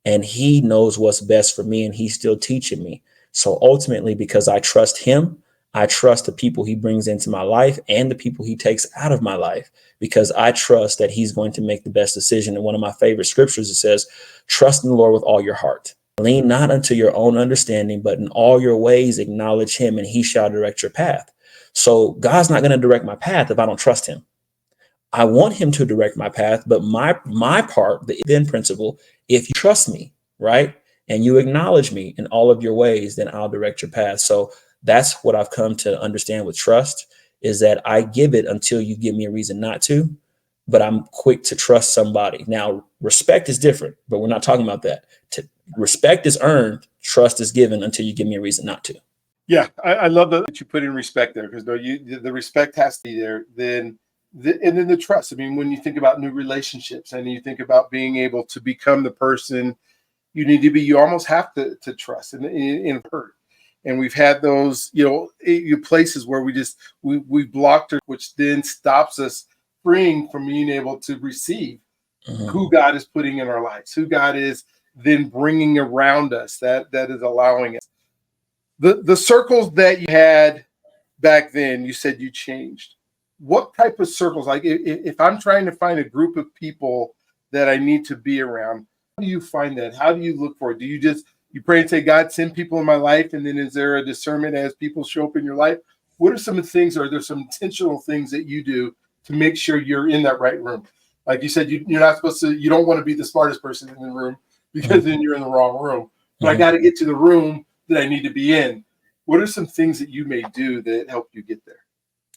and he knows what's best for me, and he's still teaching me. So ultimately, because I trust him, I trust the people he brings into my life and the people he takes out of my life, because I trust that he's going to make the best decision. And one of my favorite scriptures, it says, trust in the Lord with all your heart. Lean not unto your own understanding, but in all your ways acknowledge him, and he shall direct your path. So God's not going to direct my path if I don't trust him. I want him to direct my path, but my part, the then principle, if you trust me, right, and you acknowledge me in all of your ways, then I'll direct your path. So that's what I've come to understand with trust, is that I give it until you give me a reason not to, but I'm quick to trust somebody. Now, respect is different, but we're not talking about that. Respect is earned, trust is given until you give me a reason not to. Yeah, I love that you put in respect there, because the respect has to be there. Then and then the trust. I mean, when you think about new relationships and you think about being able to become the person you need to be, you almost have to trust and hurt. And we've had those, places where we blocked her, which then stops us freeing from being able to receive who God is putting in our lives, who God is then bringing around us, that is allowing us. The circles that you had back then, you said you changed. What type of circles? Like if I'm trying to find a group of people that I need to be around, how do you find that? How do you look for it? Do you pray and say, God, send people in my life? And then is there a discernment as people show up in your life? What are some of the things, or are there some intentional things that you do to make sure you're in that right room? Like you said, you're not supposed to, you don't want to be the smartest person in the room, because then you're in the wrong room. But I got to get to the room that I need to be in. What are some things that you may do that help you get there?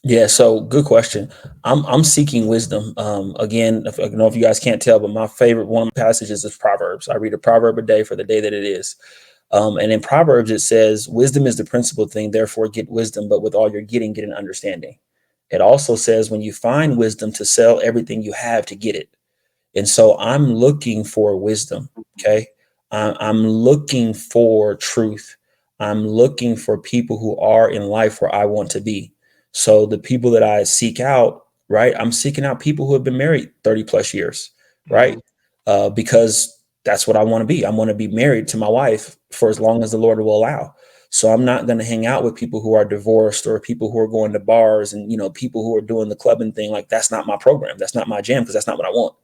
Yeah, so good question. I'm seeking wisdom. Again, I don't know if you guys can't tell, but my favorite one of my passages is Proverbs. I read a proverb a day for the day that it is. And in Proverbs it says, wisdom is the principal thing, therefore get wisdom, but with all you're getting, get an understanding. It also says, when you find wisdom, to sell everything you have to get it. And so I'm looking for wisdom. Okay. I'm looking for truth. I'm looking for people who are in life where I want to be. So the people that I seek out, right? I'm seeking out people who have been married 30 plus years, right? Mhm. Because that's what I want to be. I want to be married to my wife for as long as the Lord will allow. So I'm not going to hang out with people who are divorced, or people who are going to bars, and people who are doing the clubbing thing. Like, that's not my program. That's not my jam, because that's not what I want.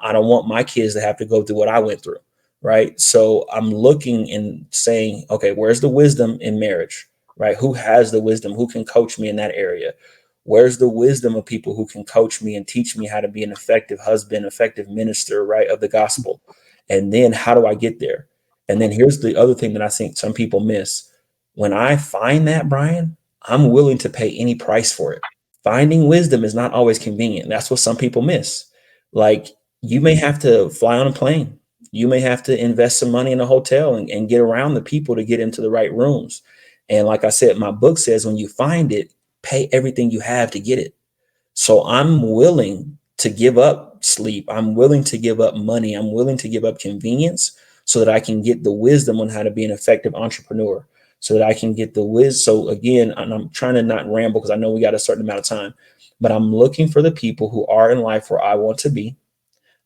I don't want my kids to have to go through what I went through. Right. So I'm looking and saying, okay, where's the wisdom in marriage? Right. Who has the wisdom? Who can coach me in that area? Where's the wisdom of people who can coach me and teach me how to be an effective husband, effective minister, right, of the gospel? And then how do I get there? And then here's the other thing that I think some people miss. When I find that, Brian, I'm willing to pay any price for it. Finding wisdom is not always convenient. That's what some people miss. Like, you may have to fly on a plane. You may have to invest some money in a hotel, and get around the people to get into the right rooms. And like I said, my book says, when you find it, pay everything you have to get it. So I'm willing to give up sleep. I'm willing to give up money. I'm willing to give up convenience so that I can get the wisdom on how to be an effective entrepreneur, so that I can get the wisdom. So again, and I'm trying to not ramble, because I know we got a certain amount of time, but I'm looking for the people who are in life where I want to be.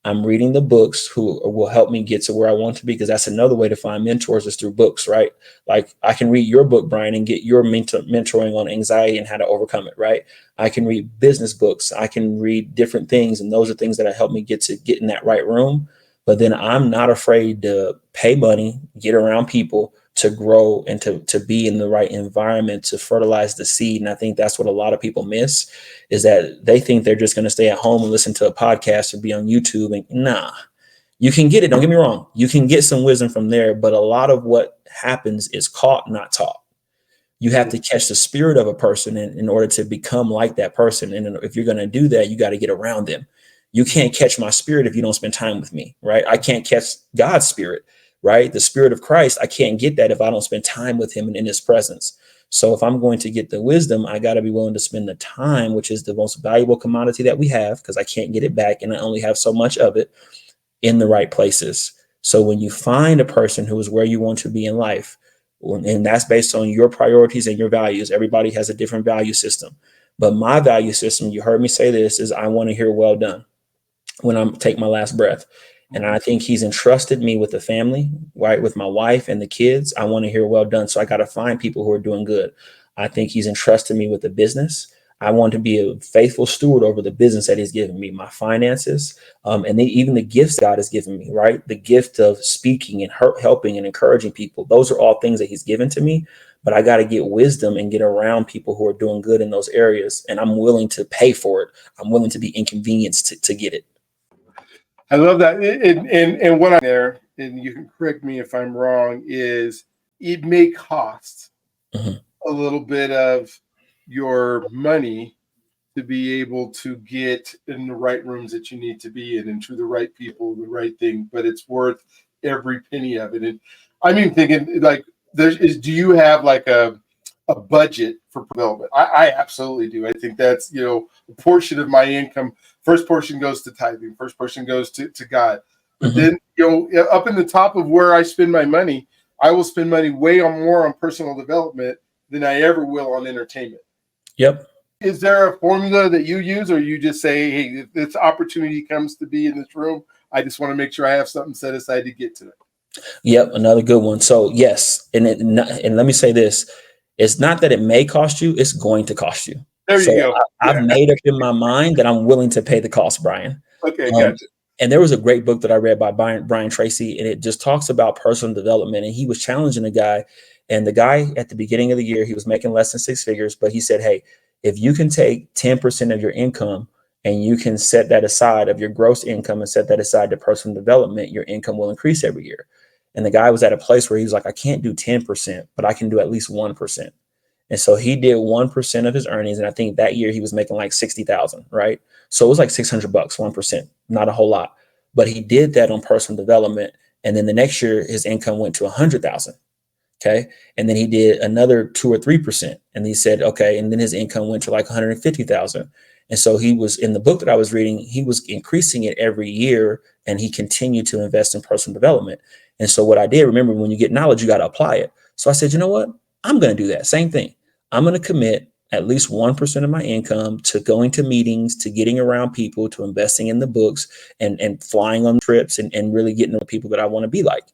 I'm reading the books who will help me get to where I want to be, because that's another way to find mentors is through books, right? Like I can read your book, Brian, and get your mentoring on anxiety and how to overcome it, right? I can read business books. I can read different things, and those are things that help me get in that right room. But then I'm not afraid to pay money, get around people to grow and to be in the right environment to fertilize the seed. And I think that's what a lot of people miss, is that they think they're just going to stay at home and listen to a podcast or be on YouTube. And nah, you can get it. Don't get me wrong. You can get some wisdom from there, but a lot of what happens is caught, not taught. You have to catch the spirit of a person in order to become like that person. And if you're going to do that, you got to get around them. You can't catch my spirit if you don't spend time with me, right? I can't catch God's spirit, right? The spirit of Christ. I can't get that if I don't spend time with him and in his presence. So if I'm going to get the wisdom, I got to be willing to spend the time, which is the most valuable commodity that we have, because I can't get it back and I only have so much of it, in the right places. So when you find a person who is where you want to be in life, and that's based on your priorities and your values. Everybody has a different value system. But my value system, you heard me say this, is I want to hear well done when I take my last breath. And I think he's entrusted me with the family, right? With my wife and the kids. I want to hear well done. So I got to find people who are doing good. I think he's entrusted me with the business. I want to be a faithful steward over the business that he's given me, my finances, and even the gifts God has given me, right? The gift of speaking and helping and encouraging people. Those are all things that he's given to me, but I got to get wisdom and get around people who are doing good in those areas. And I'm willing to pay for it. I'm willing to be inconvenienced to get it. I love that. And what I'm there, and you can correct me if I'm wrong, is it may cost Mhm. a little bit of your money to be able to get in the right rooms that you need to be in and to the right people, the right thing, but it's worth every penny of it. And I'm even thinking like do you have like a budget for development? I absolutely do. I think that's, a portion of my income. First portion goes to tithing, first portion goes to God. But Mhm. then, up in the top of where I spend my money, I will spend money way more on personal development than I ever will on entertainment. Yep. Is there a formula that you use, or you just say, hey, if this opportunity comes to be in this room, I just want to make sure I have something set aside to get to it? Yep, another good one. So yes, and let me say this: it's not that it may cost you; it's going to cost you. There So you go. I've Yeah. made up in my mind that I'm willing to pay the cost, Brian. Okay, Um, gotcha. and there was a great book that I read by Brian Tracy, and it just talks about personal development. And he was challenging a guy, and the guy at the beginning of the year, he was making less than six figures, but he said, "Hey, if you can take 10% of your income and you can set that aside of your gross income and set that aside to personal development, your income will increase every year." And the guy was at a place where he was like, "I can't do 10%, but I can do at least 1%." And so he did 1% of his earnings. And I think that year he was making like 60,000, right? So it was like $600, 1%, not a whole lot. But he did that on personal development. And then the next year, his income went to 100,000. Okay. And then he did another 2 or 3%. And he said, okay. And then his income went to like 150,000. And so he was in the book that I was reading, he was increasing it every year, and he continued to invest in personal development. And so what I did, remember, when you get knowledge, you got to apply it. So I said, you know what? I'm going to do that same thing. I'm going to commit at least 1% of my income to going to meetings, to getting around people, to investing in the books, and flying on trips, and really getting to the people that I want to be like.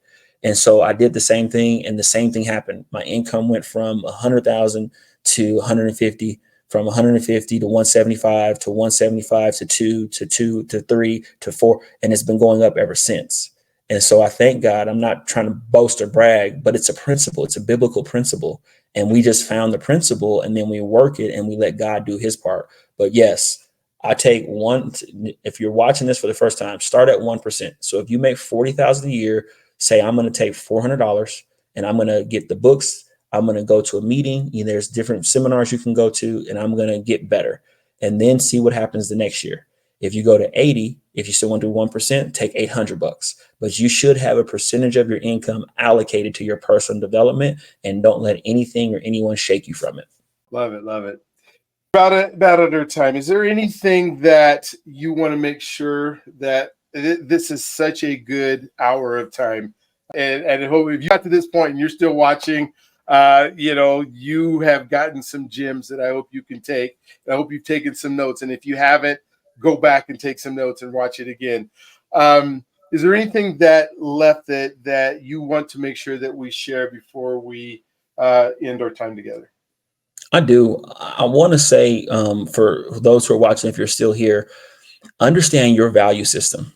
And so I did the same thing, and the same thing happened. My income went from 100,000 to 150, from 150 to 175 to 175 to 2 to 2 to 3 to 4, and it's been going up ever since. And so I thank God. I'm not trying to boast or brag, but it's a principle. It's a biblical principle, and we just found the principle, and then we work it, and we let God do His part. But yes, I take one. If you're watching this for the first time, start at 1%. So if you make 40,000 a year, say I'm going to take $400 and I'm going to get the books. I'm going to go to a meeting. There's different seminars you can go to, and I'm going to get better, and then see what happens the next year. If you go to 80, if you still want to do 1%, take $800. But you should have a percentage of your income allocated to your personal development, and don't let anything or anyone shake you from it. Love it, love it. About at our time, is there anything that you want to make sure that this is such a good hour of time? And I hope if you got to this point and you're still watching, you have gotten some gems that I hope you can take. I hope you've taken some notes. And if you haven't, go back and take some notes and watch it again. Is there anything that left that you want to make sure that we share before we end our time together? I do. I want to say, for those who are watching, if you're still here, understand your value system,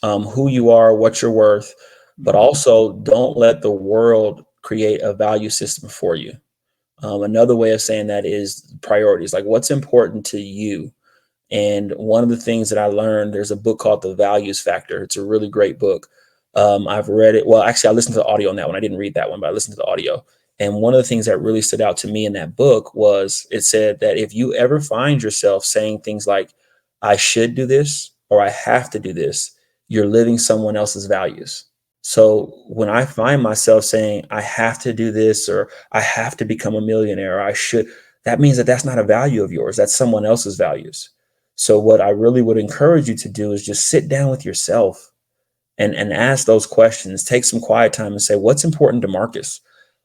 who you are, what you're worth, but also don't let the world create a value system for you. Another way of saying that is priorities, like what's important to you. And one of the things that I learned, there's a book called The Values Factor. It's a really great book. I've read it. Well, actually, I listened to the audio on that one. I didn't read that one, but I listened to the audio. And one of the things that really stood out to me in that book was it said that if you ever find yourself saying things like, I should do this or I have to do this, you're living someone else's values. So when I find myself saying, I have to do this or I have to become a millionaire, or I should, that means that that's not a value of yours. That's someone else's values. So what I really would encourage you to do is just sit down with yourself and ask those questions. Take some quiet time and say, what's important to Marcus?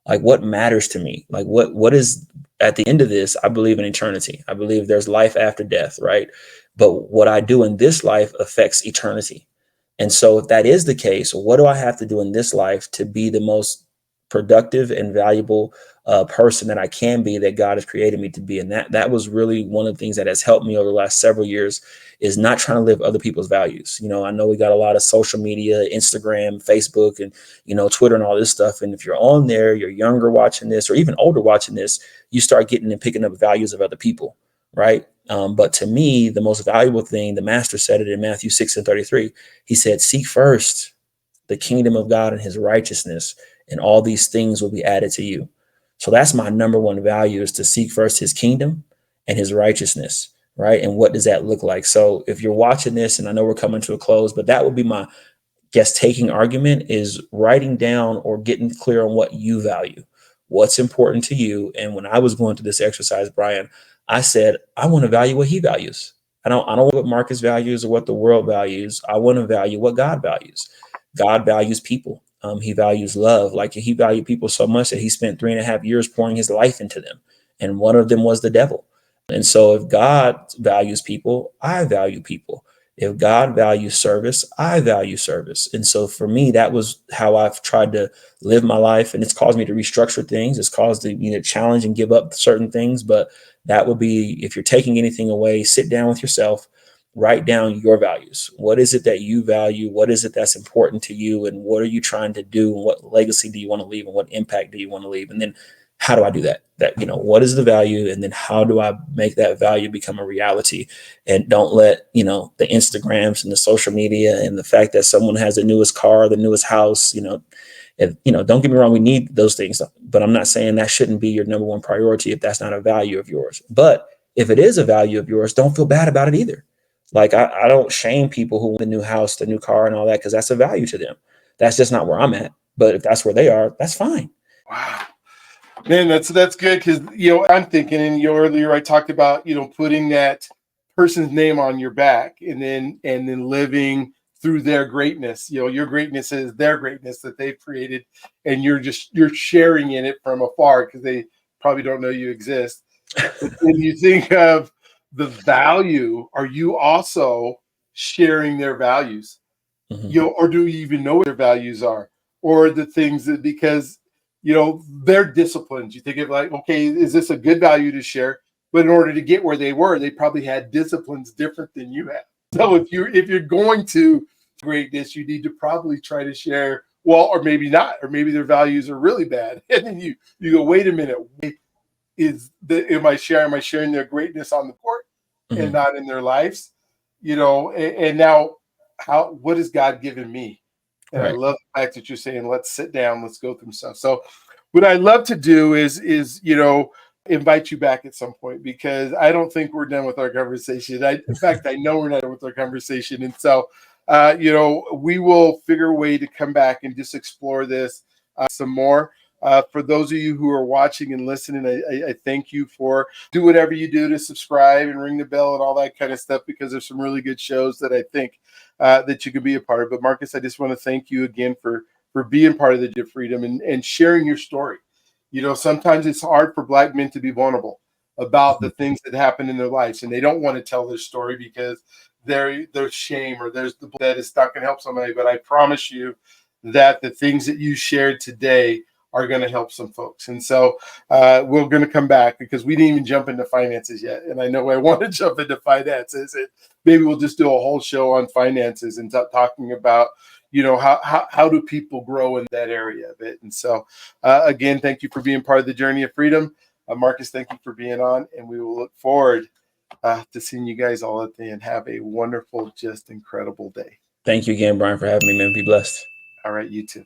Like what matters to me? Like what is at the end of this? I believe in eternity. I believe there's life after death, right? But what I do in this life affects eternity. And so if that is the case, what do I have to do in this life to be the most productive and valuable person that I can be, that God has created me to be? And that was really one of the things that has helped me over the last several years, is not trying to live other people's values. I know we got a lot of social media, Instagram, Facebook, and, Twitter and all this stuff. And if you're on there, you're younger watching this or even older watching this, you start getting and picking up values of other people. Right. But to me, the most valuable thing, the master said it in Matthew 6:33. He said, seek first the kingdom of God and his righteousness, and all these things will be added to you. So that's my number one value, is to seek first his kingdom and his righteousness. Right. And what does that look like? So if you're watching this, and I know we're coming to a close, but that would be my guess taking argument, is writing down or getting clear on what you value, what's important to you. And when I was going through this exercise, Brian, I said, I want to value what he values. I don't want what Marcus values or what the world values. I want to value what God values. God values people. He values love. Like he valued people so much that he spent 3.5 years pouring his life into them. And one of them was the devil. And so if God values people, I value people. If God values service, I value service. And so for me, that was how I've tried to live my life. And it's caused me to restructure things. It's caused me to challenge and give up certain things. But that would be, if you're taking anything away, sit down with yourself, write down your values. What is it that you value? What is it that's important to you? And what are you trying to do? And what legacy do you want to leave? And what impact do you want to leave? And then how do I do that? What is the value? And then how do I make that value become a reality? And don't let, the Instagrams and the social media and the fact that someone has the newest car, the newest house, don't get me wrong, we need those things, but I'm not saying that shouldn't be your number one priority if that's not a value of yours. But if it is a value of yours, don't feel bad about it either. Like I don't shame people who want the new house, the new car and all that, because that's a value to them. That's just not where I'm at. But if that's where they are, that's fine. Wow. Man, that's good, because I'm thinking, and earlier I talked about putting that person's name on your back, and then living through their greatness. Your greatness is their greatness that they've created, and you're sharing in it from afar because they probably don't know you exist. But when you think of the value, are you also sharing their values? Or do you even know what their values are, or the things that, because their disciplines, you think of like, okay, is this a good value to share? But in order to get where they were, they probably had disciplines different than you have. So if you're going to greatness, you need to probably try to share well, or maybe not, or maybe their values are really bad, and then you go, wait a minute, am I sharing their greatness on the court and not in their lives? And now what has God given me? And I Right. love the fact that you're saying, let's sit down, let's go through stuff. So what I love to do is invite you back at some point, because I don't think we're done with our conversation. In fact, I know we're not done with our conversation. And so, we will figure a way to come back and just explore this some more. For those of you who are watching and listening, I thank you for do whatever you do to subscribe and ring the bell and all that kind of stuff, because there's some really good shows that I think that you could be a part of. But Marcus, I just want to thank you again for being part of the Journey to Freedom and sharing your story. Sometimes it's hard for Black men to be vulnerable about the things that happen in their lives, and they don't want to tell their story because there's shame, or there's the that is not going to help somebody. But I promise you that the things that you shared today are going to help some folks. And so we're going to come back, because we didn't even jump into finances yet. And I know I want to jump into finances. And maybe we'll just do a whole show on finances and talking about, how do people grow in that area of it. And so again, thank you for being part of the Journey of Freedom. Marcus, thank you for being on, and we will look forward to seeing you guys all at the end. Have a wonderful, just incredible day. Thank you again, Brian, for having me, man. Be blessed. All right, you too.